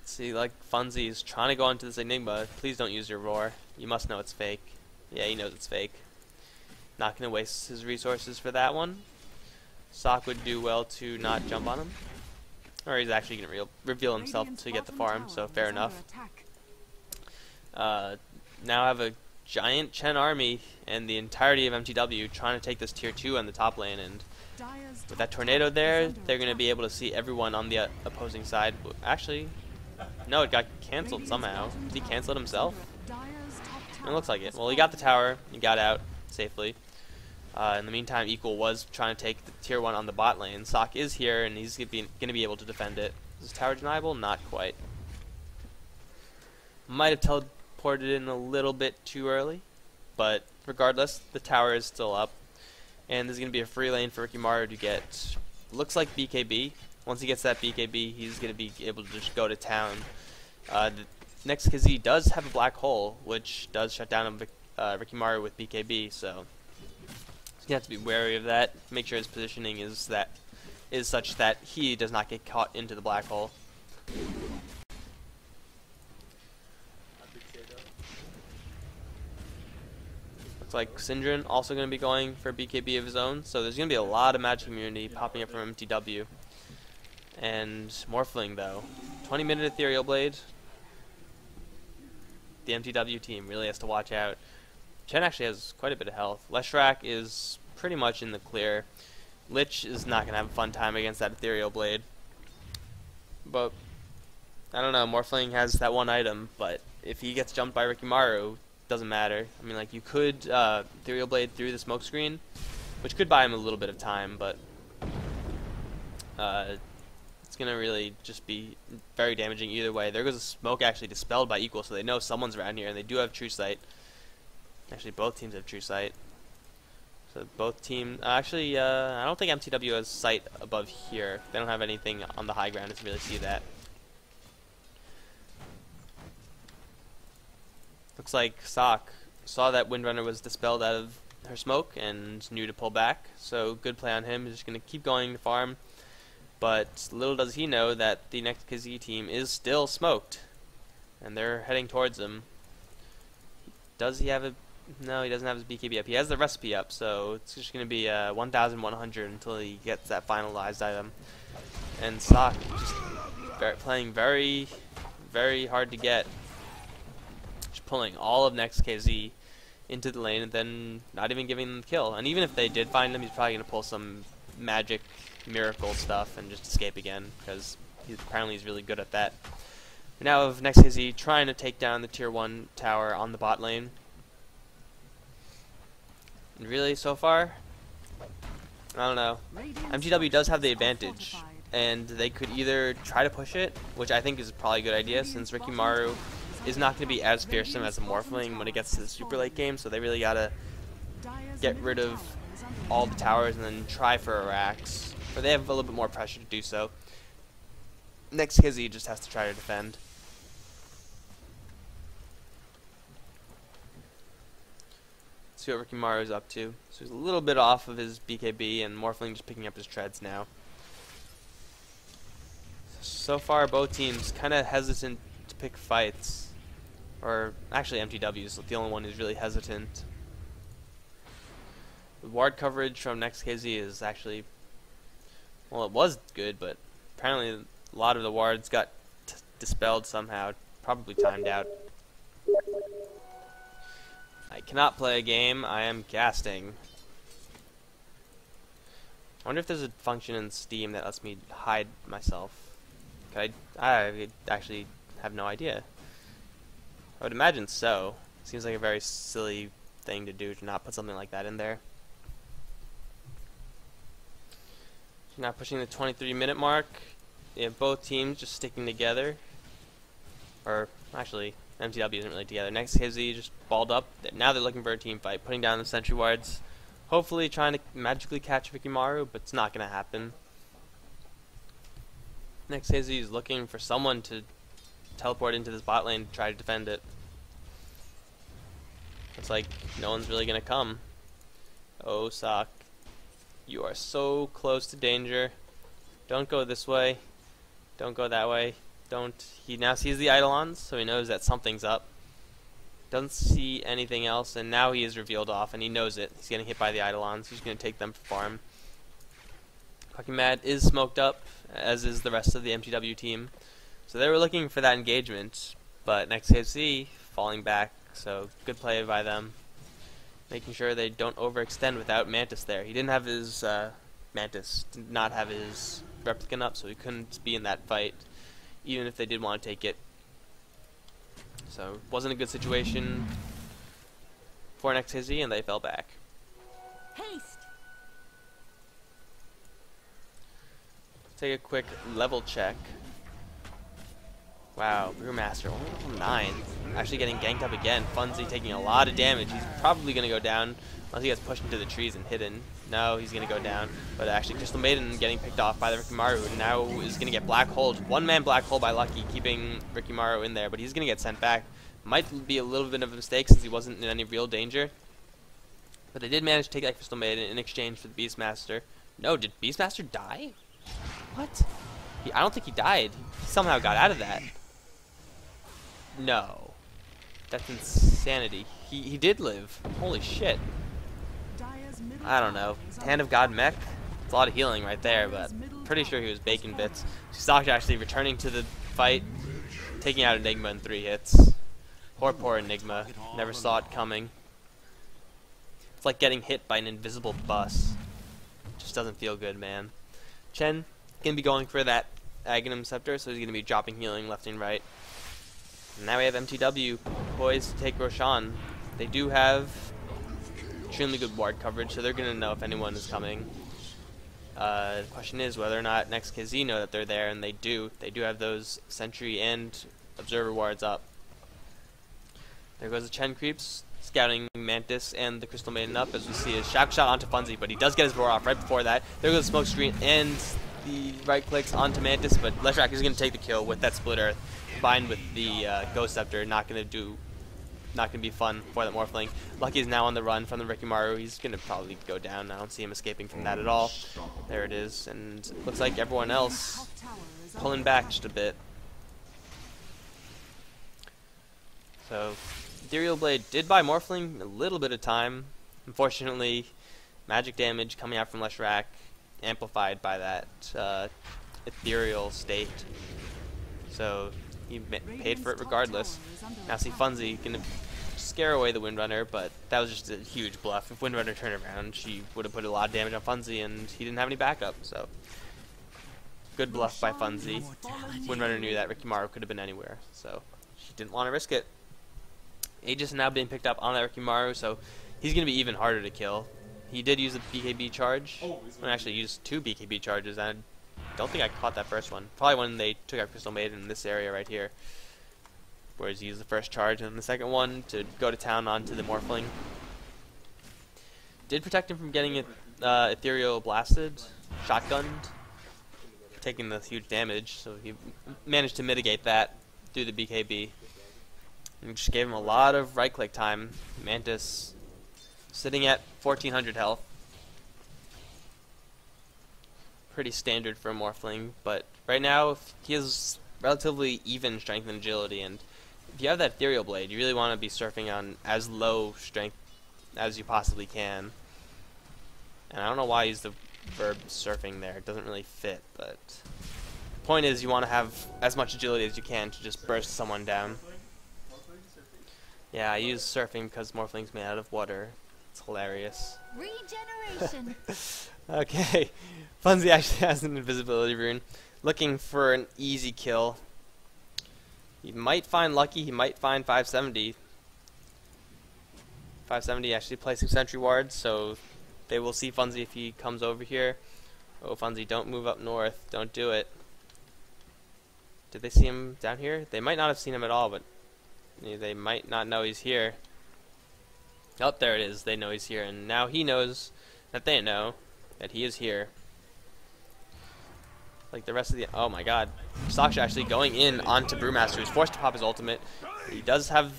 See, like Funzy's trying to go into this Enigma. Please don't use your roar. You must know it's fake. Yeah, he knows it's fake. Not going to waste his resources for that one. Sock would do well to not jump on him. Or he's actually going to reveal himself to get the farm, so fair enough. Now I have a giant Chen army and the entirety of mTw trying to take this tier 2 on the top lane, and with that tornado there, they're going to be able to see everyone on the opposing side. Actually, no, it got cancelled somehow. Did he cancel it himself? It looks like it. Well, he got the tower. He got out safely. In the meantime, Equal was trying to take the tier 1 on the bot lane. Sock is here, and he's going to be able to defend it. Is this tower deniable? Not quite. Might have teleported in a little bit too early, but regardless, the tower is still up. And there's going to be a free lane for Rikimaru to get, looks like BKB. Once he gets that BKB, he's going to be able to just go to town. NEXT.kz does have a black hole, which does shut down Rikimaru with BKB, so you have to be wary of that. Make sure his positioning is such that he does not get caught into the black hole. Looks like Syndrin also going to be going for BKB of his own, so there's going to be a lot of magic immunity popping up from mTw. And Morphling though, 20-minute Ethereal Blade. The mTw team really has to watch out. Chen actually has quite a bit of health. Leshrac is pretty much in the clear. Lich is not going to have a fun time against that Ethereal Blade. But, I don't know, Morphling has that one item, but if he gets jumped by Rikimaru, doesn't matter. I mean, like, you could Ethereal Blade through the smoke screen, which could buy him a little bit of time, but it's going to really just be very damaging either way. There goes a smoke actually dispelled by Equal, so they know someone's around here, and they do have True Sight. Actually, both teams have True Sight. So both teams... Actually, I don't think mTw has sight above here. They don't have anything on the high ground to really see that. Looks like Sock saw that Windrunner was dispelled out of her smoke and knew to pull back. So good play on him. He's just going to keep going to farm. But little does he know that the NEXT.kz team is still smoked. And they're heading towards him. Does he have a... No, he doesn't have his BKB up. He has the recipe up, so it's just going to be 1,100 until he gets that finalized item. And Sock just playing very, very hard to get. Just pulling all of NEXT.kz into the lane and then not even giving them the kill. And even if they did find him, he's probably going to pull some magic miracle stuff and just escape again, because apparently he's really good at that. We now have NEXT.kz trying to take down the tier 1 tower on the bot lane. And really, so far, I don't know. mTw does have the advantage, and they could either try to push it, which I think is probably a good idea, since Rikimaru is not going to be as fearsome as a Morphling when it gets to the super late game, so they really gotta get rid of all the towers and then try for a Rax. But they have a little bit more pressure to do so. NEXT.kz just has to try to defend. See what Rikimaru is up to. So he's a little bit off of his BKB, and Morphling just picking up his treads now. So far, both teams kind of hesitant to pick fights. Or, actually, mTw is the only one who's really hesitant. The ward coverage from NEXT.kz is actually, well, it was good, but apparently a lot of the wards got dispelled somehow, probably timed out. I cannot play a game, I am casting. I wonder if there's a function in Steam that lets me hide myself. I actually have no idea. I would imagine so. Seems like a very silly thing to do, to not put something like that in there. Now pushing the 23-minute mark. You have both teams just sticking together. Or, actually, mTw isn't really together. NEXT.kz just balled up. Now they're looking for a team fight, putting down the sentry wards. Hopefully trying to magically catch Rikimaru, but it's not going to happen. NEXT.kz is looking for someone to teleport into this bot lane to try to defend it. Looks like no one's really going to come. Oh, Sock. You are so close to danger. Don't go this way. Don't go that way. Don't. He now sees the Eidolons, so he knows that something's up. Doesn't see anything else, and now he is revealed off, and he knows it. He's getting hit by the Eidolons. He's going to take them for farm. Fucking Mad is smoked up, as is the rest of the mTw team. So they were looking for that engagement, but NEXT.kz falling back, so good play by them. Making sure they don't overextend without Mantis there. He didn't have his, Mantis did not have his Replicant up, so he couldn't be in that fight, even if they did want to take it. So it wasn't a good situation for NEXT.kz, and they fell back. Haste. Take a quick level check. Wow, Brewmaster, only level 9. Actually getting ganked up again. Funzy taking a lot of damage. He's probably going to go down unless he gets pushed into the trees and hidden. No, he's going to go down. But actually, Crystal Maiden getting picked off by the Rikimaru, and now is going to get black holed. One-man black hole by Lucky, keeping Rikimaru in there, but he's going to get sent back. Might be a little bit of a mistake since he wasn't in any real danger. But they did manage to take that Crystal Maiden in exchange for the Beastmaster. No, did Beastmaster die? What? I don't think he died. He somehow got out of that. No. That's insanity. He did live. Holy shit. I don't know. Hand of God mech? It's a lot of healing right there, but pretty sure he was bacon bits. Stocked actually returning to the fight, taking out Enigma in 3 hits. Poor Enigma. Never saw it coming. It's like getting hit by an invisible bus. Just doesn't feel good, man. Chen gonna be going for that Aghanim Scepter, so he's gonna be dropping healing left and right. And now we have mTw poised to take Roshan. They do have extremely good ward coverage, so they're going to know if anyone is coming. The question is whether or not NEXT.kz know that they're there, and they do. They do have those Sentry and Observer wards up. There goes the Chen creeps, scouting Mantis and the Crystal Maiden up, as we see his shock shot onto Funzy, but he does get his roar off right before that. There goes the smoke screen and the right clicks onto Mantis, but Leshrac is going to take the kill with that Split Earth. Combined with the Ghost Scepter, not gonna be fun for that Morphling. Lucky is now on the run from the Rikimaru. He's gonna probably go down. I don't see him escaping from that at all. There it is, and looks like everyone else pulling back just a bit. So, Ethereal Blade did buy Morphling a little bit of time. Unfortunately, magic damage coming out from Leshrac, amplified by that ethereal state. So he paid for it regardless. Now see Funzy gonna scare away the Windrunner, but that was just a huge bluff. If Windrunner turned around, she would have put a lot of damage on Funzy, and he didn't have any backup. So good bluff by Funzy. Windrunner knew that Rikimaru could have been anywhere, so she didn't want to risk it. Aegis now being picked up on that Rikimaru, so he's gonna be even harder to kill. He did use a BKB charge. I actually used 2 BKB charges, and I don't think I caught that first one. Probably when they took out Crystal Maiden in this area right here. Whereas he used the first charge and the second one to go to town onto the Morphling. Did protect him from getting Ethereal blasted, shotgunned, taking the huge damage, so he managed to mitigate that through the BKB. And just gave him a lot of right-click time. Mantis sitting at 1400 health. Pretty standard for a Morphling, but right now he has relatively even strength and agility, and if you have that Ethereal Blade, you really want to be surfing on as low strength as you possibly can. And I don't know why I use the verb surfing there, it doesn't really fit, but the point is you want to have as much agility as you can to just burst someone down. Yeah, I use surfing because Morphling's made out of water. It's hilarious. Regeneration. Okay, Funzy actually has an invisibility rune, looking for an easy kill. He might find lucky, he might find 570. 570 actually placing sentry wards, so they will see Funzy if he comes over here. Oh, Funzy, don't move up north, don't do it. Did they see him down here? They might not have seen him at all, but they might not know he's here. Oh, there it is. They know he's here, and now he knows that they know that he is here. Like the rest of the... Oh my god. Sasha actually going in onto Brewmaster, who's forced to pop his ultimate. He does have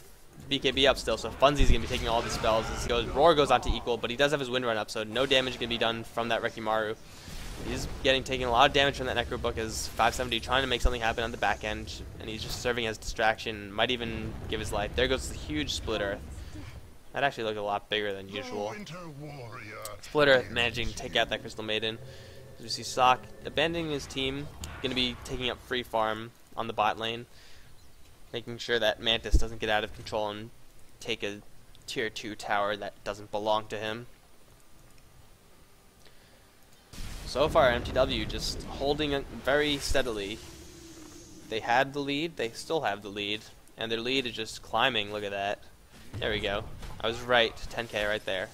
BKB up still, so Funzy's going to be taking all the spells as he goes. Roar goes onto equal, but he does have his Wind Run up, so no damage can be done from that Rikimaru. He's taking a lot of damage from that Necro Book as 570 trying to make something happen on the back end, and he's just serving as distraction, might even give his life. There goes the huge Split Earth. That actually looked a lot bigger than usual. Split Earth managing to take out that Crystal Maiden. As we see Sock abandoning his team, going to be taking up free farm on the bot lane, making sure that Mantis doesn't get out of control and take a tier 2 tower that doesn't belong to him. So far, mTw just holding it very steadily. They had the lead, they still have the lead, and their lead is just climbing. Look at that. There we go. I was right, 10k right there.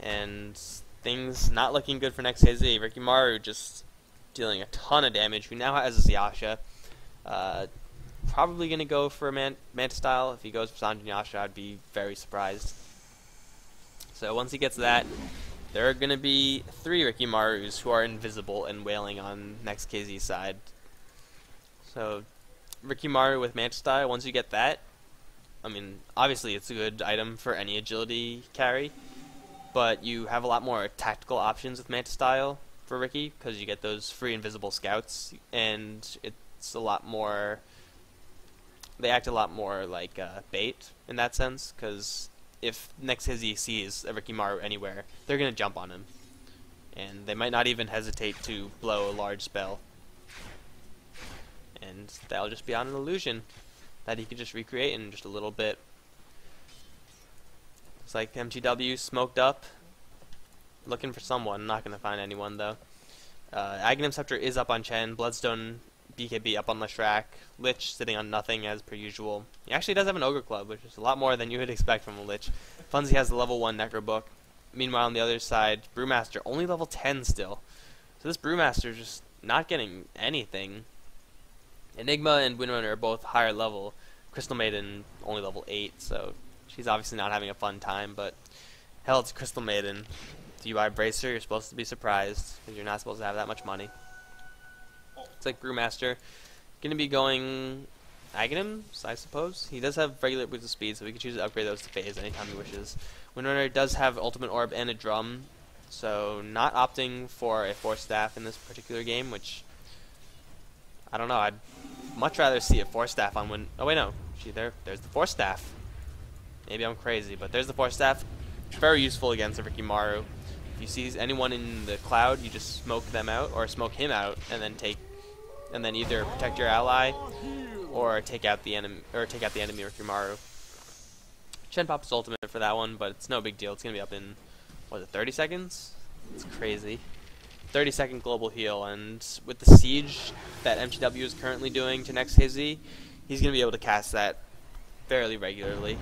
And things not looking good for NEXT.kz. Rikimaru just dealing a ton of damage. Who now has a Yasha. Probably going to go for a Manta style. If he goes for Sanjin Yasha, I'd be very surprised. So once he gets that, there are going to be 3 Rikimarus who are invisible and wailing on NEXT.kz's side. So Rikimaru with Manta style, once you get that, I mean, obviously it's a good item for any agility carry, but you have a lot more tactical options with Manta style for Riki, because you get those free invisible scouts, and it's a lot more, they act a lot more like bait in that sense, because if NEXT.kz sees a Rikimaru anywhere, they're going to jump on him, and they might not even hesitate to blow a large spell, and that'll just be on an illusion that he could just recreate in just a little bit. It's like mTw smoked up, looking for someone. Not going to find anyone though. Aghanim Scepter is up on Chen. Bloodstone BKB up on Leshrac. Lich sitting on nothing as per usual. He actually does have an Ogre Club, which is a lot more than you would expect from a Lich. Funzy has the level 1 Necro Book. Meanwhile, on the other side, Brewmaster only level 10 still. So this Brewmaster is just not getting anything. Enigma and Windrunner are both higher level. Crystal Maiden only level 8, so she's obviously not having a fun time, but hell, it's Crystal Maiden. If you buy Bracer, you're supposed to be surprised, because you're not supposed to have that much money. It's like Brewmaster. Going to be going Aghanims, I suppose. He does have regular boots of speed, so we can choose to upgrade those to phase anytime he wishes. Windrunner does have Ultimate Orb and a Drum, so not opting for a Force Staff in this particular game, which I don't know. I'd much rather see a Force Staff on Wind. Oh wait, no. Gee, there's the Force Staff. Maybe I'm crazy, but there's the Force Staff. Very useful against a Rikimaru. If you see anyone in the cloud, you just smoke them out, or smoke him out, and then take and then either protect your ally or take out the enemy with Rikimaru. Chen popped his ultimate for that one, but it's no big deal. It's gonna be up in, what is it, 30 seconds? It's crazy. 30-second global heal, and with the siege that mTw is currently doing to NEXT.kz, he's gonna be able to cast that fairly regularly.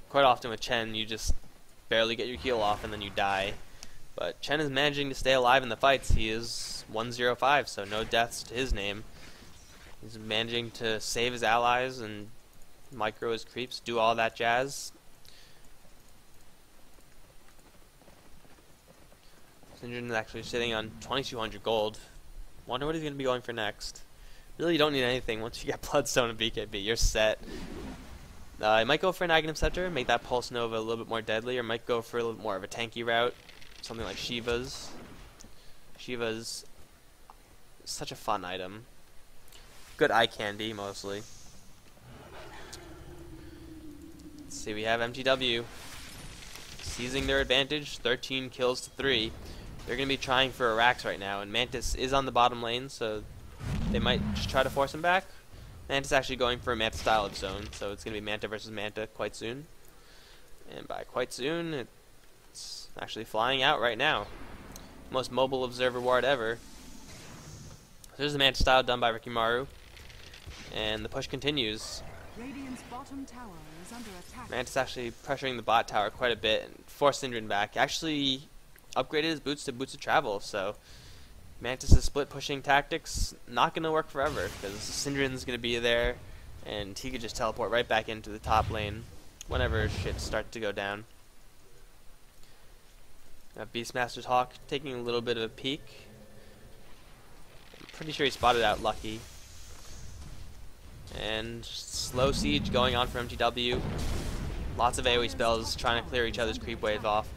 Quite often with Chen, you just barely get your heal off and then you die. But Chen is managing to stay alive in the fights. He is 105, so no deaths to his name. He's managing to save his allies and micro his creeps, do all that jazz. Syndrome is actually sitting on 2,200 gold. Wonder what he's going to be going for next. Really, you don't need anything. Once you get Bloodstone and BKB, you're set. I might go for an Aghanim Scepter, make that Pulse Nova a little bit more deadly, or might go for a little more of a tanky route, something like Shiva's. Shiva's such a fun item. Good eye candy, mostly. Let's see, we have mTw seizing their advantage, 13 kills to 3. They're going to be trying for Arax right now, and Mantis is on the bottom lane, so they might just try to force him back. Mantis actually going for a Manta style of zone, so it's going to be Manta versus Manta quite soon. And by quite soon, it's actually flying out right now. Most mobile observer ward ever. There's the Manta style done by Rikimaru, and the push continues. Radiant's bottom tower is under attack. Mantis actually pressuring the bot tower quite a bit and forced Syndrome back. Actually upgraded his boots to boots of travel, so Mantis' split pushing tactics not going to work forever, because Syndrone's going to be there and he could just teleport right back into the top lane whenever shit starts to go down. Beastmaster's Hawk taking a little bit of a peek. I'm pretty sure he spotted out Lucky. And slow siege going on for mTw. Lots of AoE spells trying to clear each other's creep wave off.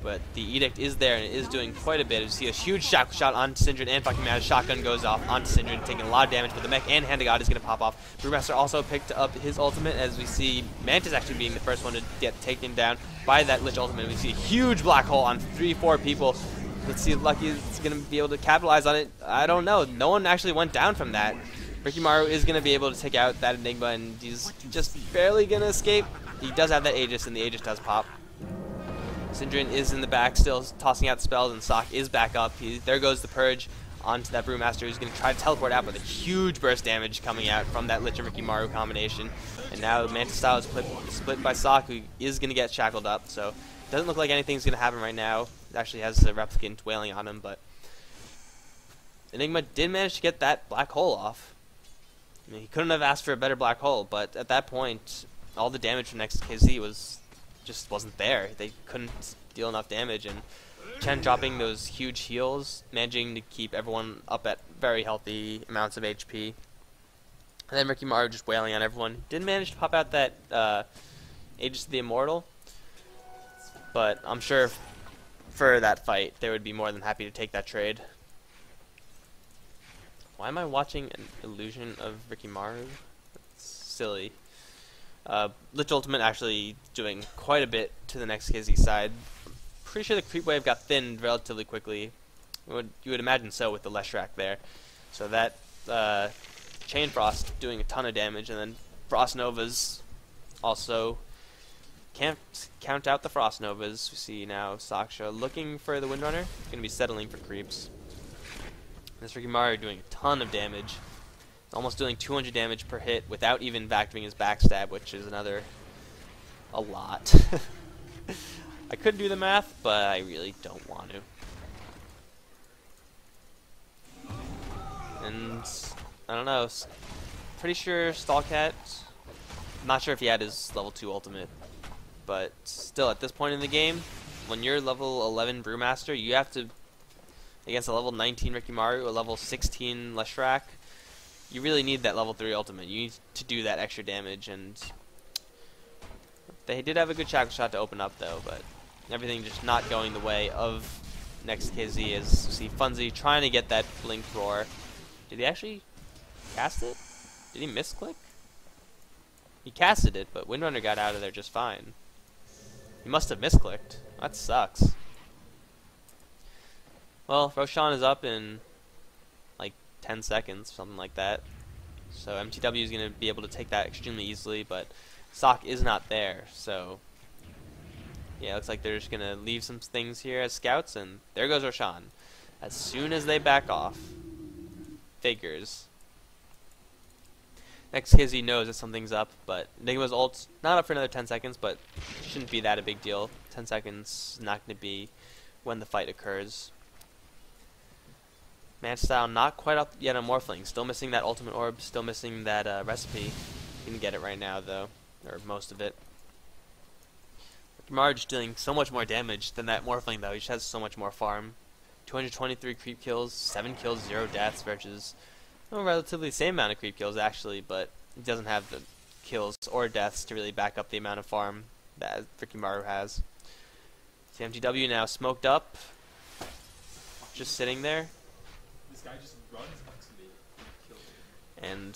But the Edict is there and it is doing quite a bit. You see a huge shot onto Syndrome and fucking mad. Shotgun goes off onto Syndrome, taking a lot of damage, but the mech and Hand of God is going to pop off. Brewmaster also picked up his ultimate, as we see Mantis actually being the first one to get taken down by that Lich ultimate. We see a huge black hole on 3-4 people. Let's see if Lucky is going to be able to capitalize on it. I don't know. No one actually went down from that. Rikimaru is going to be able to take out that Enigma, and he's just barely going to escape. He does have that Aegis, and the Aegis does pop. Syndrome is in the back, still tossing out spells, and Sok is back up. There goes the Purge onto that Brewmaster, who's going to try to teleport out with a huge burst damage coming out from that Lich and Rikimaru combination. And now Manta style is split by Sok, who is going to get shackled up. So it doesn't look like anything's going to happen right now. It actually has a Replicant wailing on him, but Enigma did manage to get that black hole off. I mean, he couldn't have asked for a better black hole, but at that point, all the damage from NEXT.kz just wasn't there. They couldn't deal enough damage, and Chen dropping those huge heals, managing to keep everyone up at very healthy amounts of HP. And then Rikimaru just wailing on everyone. Didn't manage to pop out that Aegis of the Immortal, but I'm sure for that fight they would be more than happy to take that trade. Why am I watching an illusion of Rikimaru? That's silly. Lich Ultimate actually doing quite a bit to the NEXT.kz side. Pretty sure the creep wave got thinned relatively quickly. You would imagine so with the Leshrac there. So that Chain Frost doing a ton of damage, and then Frost Novas also can't count out the Frost Novas. We see now Saksha looking for the Windrunner. Going to be settling for creeps. This Rikimaru doing a ton of damage. Almost doing 200 damage per hit without even factoring his backstab, which is a lot. I could do the math, but I really don't want to. And I don't know. Pretty sure Stallcat. Not sure if he had his level 2 ultimate, but still, at this point in the game, when you're level 11 Brewmaster, you have to, against a level 19 Rikimaru, a level 16 Leshrac, you really need that level 3 ultimate. You need to do that extra damage, and they did have a good shackle shot to open up though, but everything just not going the way of NEXT.kz. As you see Funzy trying to get that Blink Roar. Did he actually cast it? Did he misclick? He casted it, but Windrunner got out of there just fine. He must have misclicked. That sucks. Well, Roshan is up in 10 seconds, something like that. So mTw is going to be able to take that extremely easily, but Sock is not there. So yeah, looks like they're just going to leave some things here as scouts, and there goes Roshan. As soon as they back off, figures. NEXT.kz knows that something's up, but Enigma's ult's not up for another 10 seconds, but shouldn't be that a big deal. 10 seconds is not going to be when the fight occurs. Manstyle not quite up yet on Morphling. Still missing that ultimate orb, still missing that recipe. You can get it right now, though, or most of it. Marge dealing so much more damage than that Morphling, though. He just has so much more farm. 223 creep kills, 7 kills, 0 deaths, versus relatively the same amount of creep kills actually, but he doesn't have the kills or deaths to really back up the amount of farm that Rikimaru has. See mTw now smoked up, just sitting there. This guy just runs up to me and kills me. And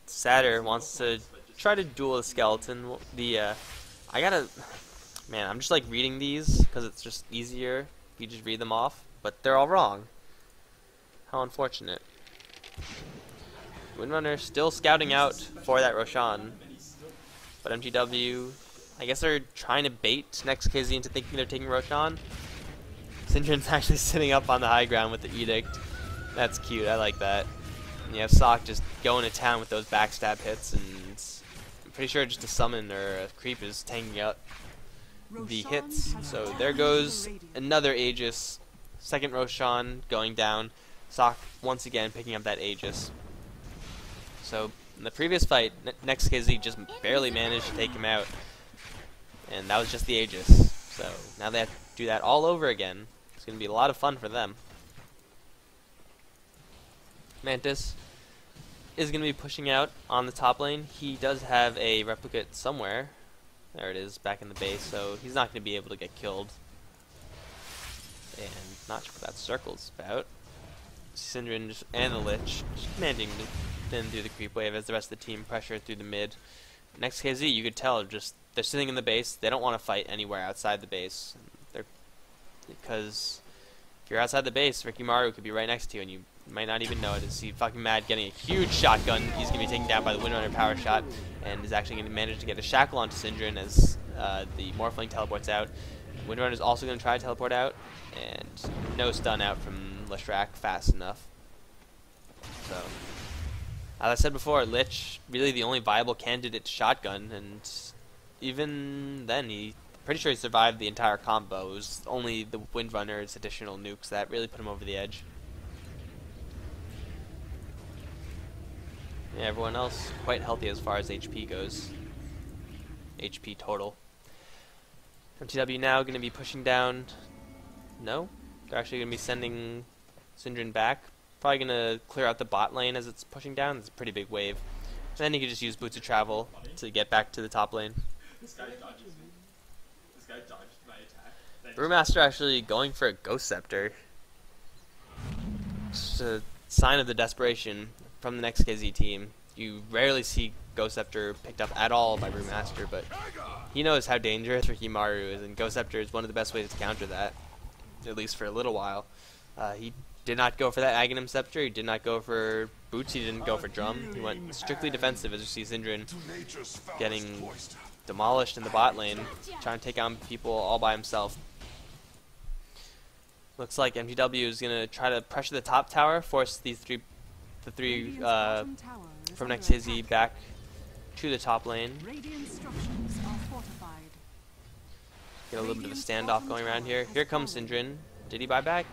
Satyr wants to try to duel a skeleton. I'm just like reading these because it's just easier if you just read them off, but they're all wrong. How unfortunate. Windrunner still scouting out for that Roshan, but mTw, I guess they're trying to bait NEXT.kz into thinking they're taking Roshan. Syndren's actually sitting up on the high ground with the Edict. That's cute, I like that. And you have Sock just going to town with those backstab hits, and I'm pretty sure just a summon or a creep is tanking out the hits. So there goes another Aegis. Second Roshan going down. Sock once again picking up that Aegis. So in the previous fight, NEXT.kz just barely managed to take him out, and that was just the Aegis. So now they have to do that all over again. It's going to be a lot of fun for them. Mantis is going to be pushing out on the top lane. He does have a replicate somewhere. There it is, back in the base, so he's not going to be able to get killed. And not sure what that circle's about. Syndren and the Lich just managing to then do the creep wave as the rest of the team pressure through the mid. NEXT.kz, you could tell, just they're sitting in the base. They don't want to fight anywhere outside the base. Because if you're outside the base, Rikimaru could be right next to you, and you might not even know it. Is he fucking mad getting a huge shotgun? He's going to be taken down by the Windrunner power shot, and is actually going to manage to get a shackle onto Syndren as the Morphling teleports out. Windrunner is also going to try to teleport out, and no stun out from Leshrac fast enough. So, as I said before, Lich really the only viable candidate to shotgun, and even then, pretty sure he survived the entire combo. It was only the Windrunner's additional nukes that really put him over the edge. Yeah, everyone else quite healthy as far as HP goes. HP total. mTw now going to be pushing down. No, they're actually going to be sending Syndren back. Probably going to clear out the bot lane as it's pushing down. It's a pretty big wave. And then you can just use Boots of Travel to get back to the top lane. This guy dodges me. This guy dodged my attack. Brewmaster actually going for a Ghost Scepter. Just a sign of the desperation from the NEXT.kz team. You rarely see Ghost Scepter picked up at all by Brewmaster, but he knows how dangerous Rikimaru is, and Ghost Scepter is one of the best ways to counter that, at least for a little while. He did not go for that Aghanim Scepter, he did not go for Boots, he didn't go for Drum. He went strictly defensive, as you see Syndren getting demolished in the bot lane, trying to take on people all by himself. Looks like mTw is going to try to pressure the top tower, force the three from NEXT.kz back to the top lane. Get a little bit of a standoff going around here. Here comes Syndren. Did he buy back?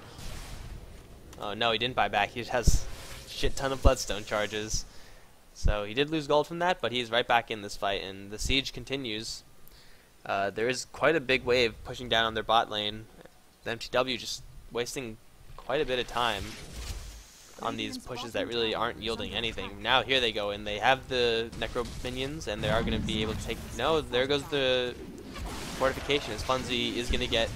Oh no, he didn't buy back. He just has a shit ton of Bloodstone charges. So he did lose gold from that, but he's right back in this fight, and the siege continues. There is quite a big wave pushing down on their bot lane. The mTw just wasting quite a bit of time on these pushes that really aren't yielding anything. Now here they go, and they have the Necro minions, and they are going to be able to take... No, there goes the fortification, as Funzy is going to get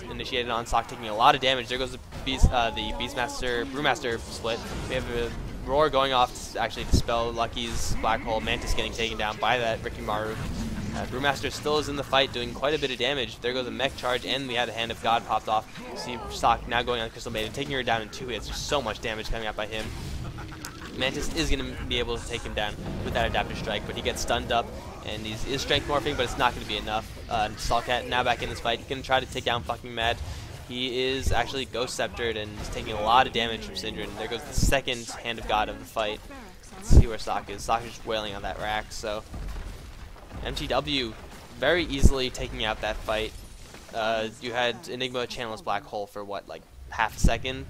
initiated on Sock, taking a lot of damage. There goes the Beastmaster, Brewmaster split. We have a Roar going off to actually dispel Lucky's Black Hole. Mantis getting taken down by that Rikimaru. Brewmaster still is in the fight, doing quite a bit of damage. There goes a mech charge, and we had a Hand of God popped off. See Sock now going on Crystal Maiden, taking her down in 2 hits. There's so much damage coming out by him. Mantis is going to be able to take him down with that Adaptive Strike, but he gets stunned up, and he is strength morphing, but it's not going to be enough. Skullcat now back in this fight, going to try to take down fucking Mad. He is actually Ghost Sceptered and is taking a lot of damage from Syndra. There goes the second Hand of God of the fight. Let's see where Sock is. Sock is just wailing on that rack, so mTw very easily taking out that fight. You had Enigma Channel's Black Hole for what, like half a second?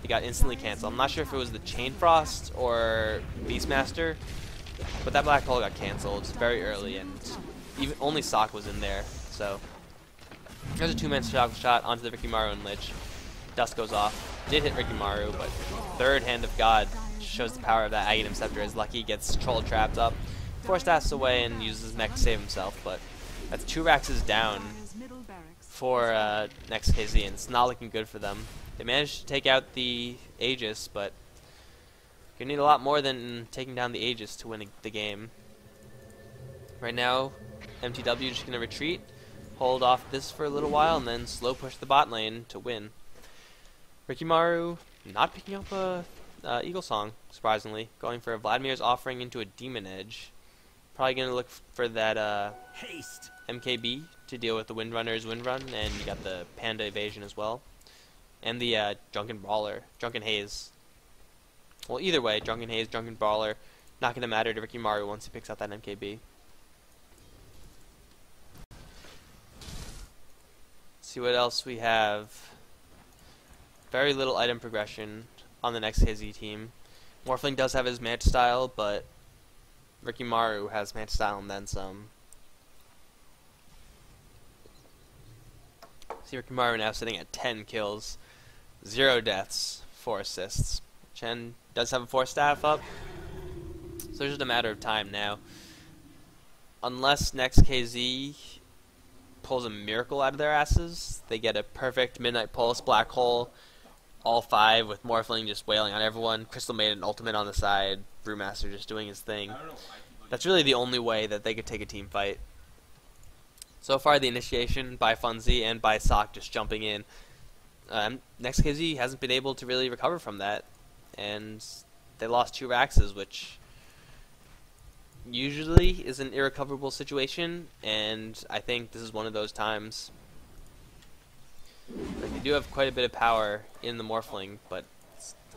He got instantly canceled. I'm not sure if it was the Chain Frost or Beastmaster, but that Black Hole got canceled very early, and even only Sock was in there. So there's a 2-man shot onto the Rikimaru and Lich. Dust goes off. Did hit Rikimaru, but third Hand of God shows the power of that Aghanim Scepter as Lucky gets Troll trapped up. Force Asks away and uses his mech to save himself, but that's 2 Raxes down for NEXT.kz, and it's not looking good for them. They managed to take out the Aegis, but you need a lot more than taking down the Aegis to win the game. Right now, mTw just going to retreat, hold off this for a little while, and then slow push the bot lane to win. Rikimaru not picking up a Eagle Song, surprisingly, going for a Vladimir's Offering into a Demon Edge. Probably going to look for that Haste. MKB to deal with the Windrunner's Windrun, and you got the Panda Evasion as well. And the Drunken Brawler, Drunken Haze. Well, either way, Drunken Haze, Drunken Brawler, not going to matter to Rikimaru once he picks out that MKB. See what else we have. Very little item progression on the NEXT.kz team. Morphling does have his Manta Style, but Rikimaru has Manta Style and then some. See Rikimaru now sitting at 10 kills, 0 deaths, 4 assists. Chen does have a 4 staff up, so it's just a matter of time now. Unless NEXT.kz pulls a miracle out of their asses, they get a perfect Midnight Pulse, Black Hole, all 5 with Morphling just wailing on everyone, Crystal Maiden ultimate on the side, Brewmaster just doing his thing. That's really the only way that they could take a team fight. So far, the initiation by Funzy and by Sock just jumping in. NEXT.kz hasn't been able to really recover from that, and they lost 2 Raxes, which usually is an irrecoverable situation, and I think this is one of those times. Like, they do have quite a bit of power in the Morphling, but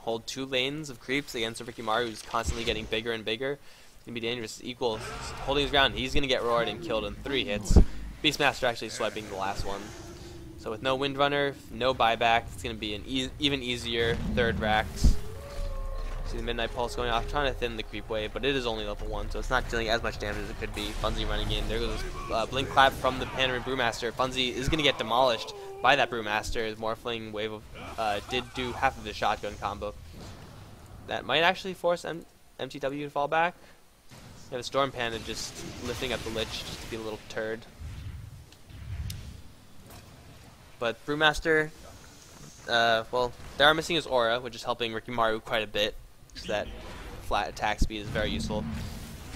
hold 2 lanes of creeps against a Rikimaru who's constantly getting bigger and bigger. It's going to be dangerous. Equal holding his ground. He's going to get roared and killed in 3 hits. Beastmaster actually swiping the last one. So with no Windrunner, no buyback, it's going to be an even easier 3rd Rax. See the Midnight Pulse going off, trying to thin the creep wave, but it is only level 1, so it's not dealing as much damage as it could be. Funzy running in. There goes Blink Clap from the Panda Brewmaster. Funzy is going to get demolished by that Brewmaster. His Morphling wave of, did do half of the shotgun combo. That might actually force mTw to fall back. You have a Storm Panda just lifting up the Lich just to be a little turd. But Brewmaster, well, they are missing his aura, which is helping Rikimaru quite a bit. So that flat attack speed is very useful.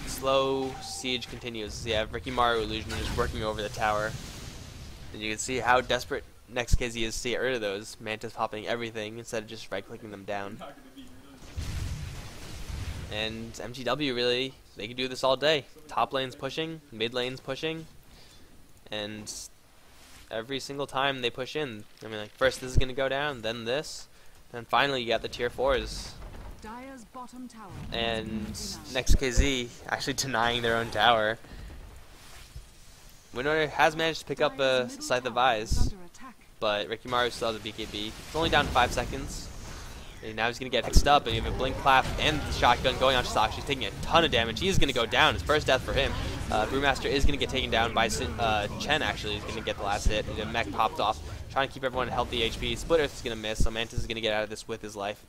Slow siege continues. You have Rikimaru Illusion just working over the tower. And you can see how desperate NEXT.kz is to get rid of those. Mantis popping everything instead of just right-clicking them down. And mTw really, they can do this all day. Top lane's pushing, mid lane's pushing, and every single time they push in, I mean, like, first this is going to go down, then this, and finally you got the tier 4s. Dire's bottom tower And NEXT.kz actually denying their own tower. Winner has managed to pick up a Scythe of Eyes, but Rikimaru still has a BKB. It's only down 5 seconds. And now he's going to get hexed up, and you have a Blink Clap and the shotgun going on Sock. He's taking a ton of damage. He's going to go down. His first death for him. Brewmaster is going to get taken down by Chen, actually. He's going to get the last hit. The mech popped off, trying to keep everyone at healthy HP. Split Earth is going to miss, so Mantis is going to get out of this with his life.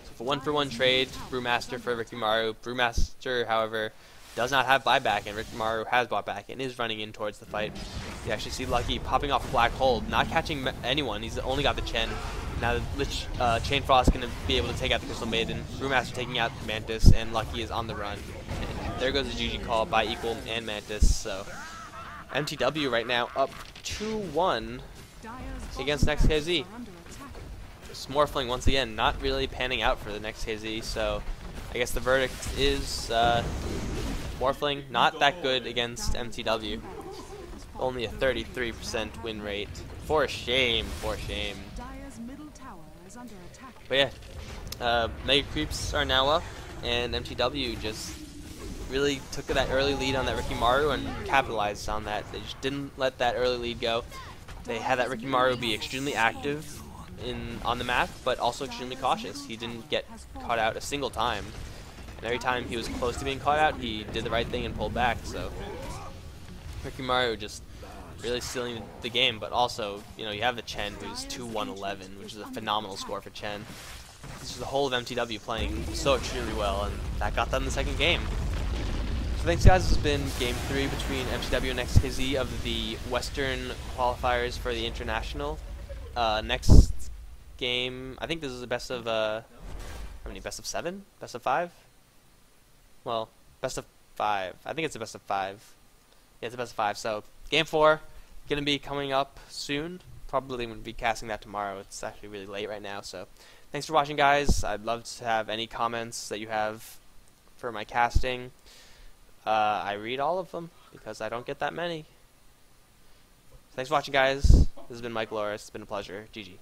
So for 1-for-1 trade, Brewmaster for Rikimaru. Brewmaster, however, does not have buyback, and Rikimaru has bought back and is running in towards the fight. You actually see Lucky popping off a Black Hole, not catching anyone. He's only got the Chen. Now the Lich, Chain Frost is going to be able to take out the Crystal Maiden. Brewmaster taking out Mantis, and Lucky is on the run. And there goes the GG call by Equal and Mantis. So mTw right now up 2-1 against NEXT.kz. Smorfling once again not really panning out for the NEXT.kz, so I guess the verdict is Morphling not that good against mTw. Only a 33% win rate. For shame, for shame. But yeah, Mega Creeps are now up, and mTw just really took that early lead on that Rikimaru and capitalized on that. They just didn't let that early lead go. They had that Rikimaru be extremely active on the map, but also extremely cautious. He didn't get caught out a single time. And every time he was close to being caught out, he did the right thing and pulled back. So Rikimaru just really stealing the game, but also, you know, you have the Chen who's 2-1-11, which is a phenomenal score for Chen. This is the whole of mTw playing so extremely well, and that got them the second game. So thanks guys, this has been game 3 between mTw and NEXT.kz of the Western qualifiers for the International. Next game, I think this is a best of, how many, best of 7? Best of 5? Well, best of 5. I think it's a best of 5. Yeah, it's a best of 5, so game 4, gonna be coming up soon. Probably gonna be casting that tomorrow. It's actually really late right now, so thanks for watching guys. I'd love to have any comments that you have for my casting. I read all of them because I don't get that many. Thanks for watching guys. This has been Mike Loris. It's been a pleasure. GG.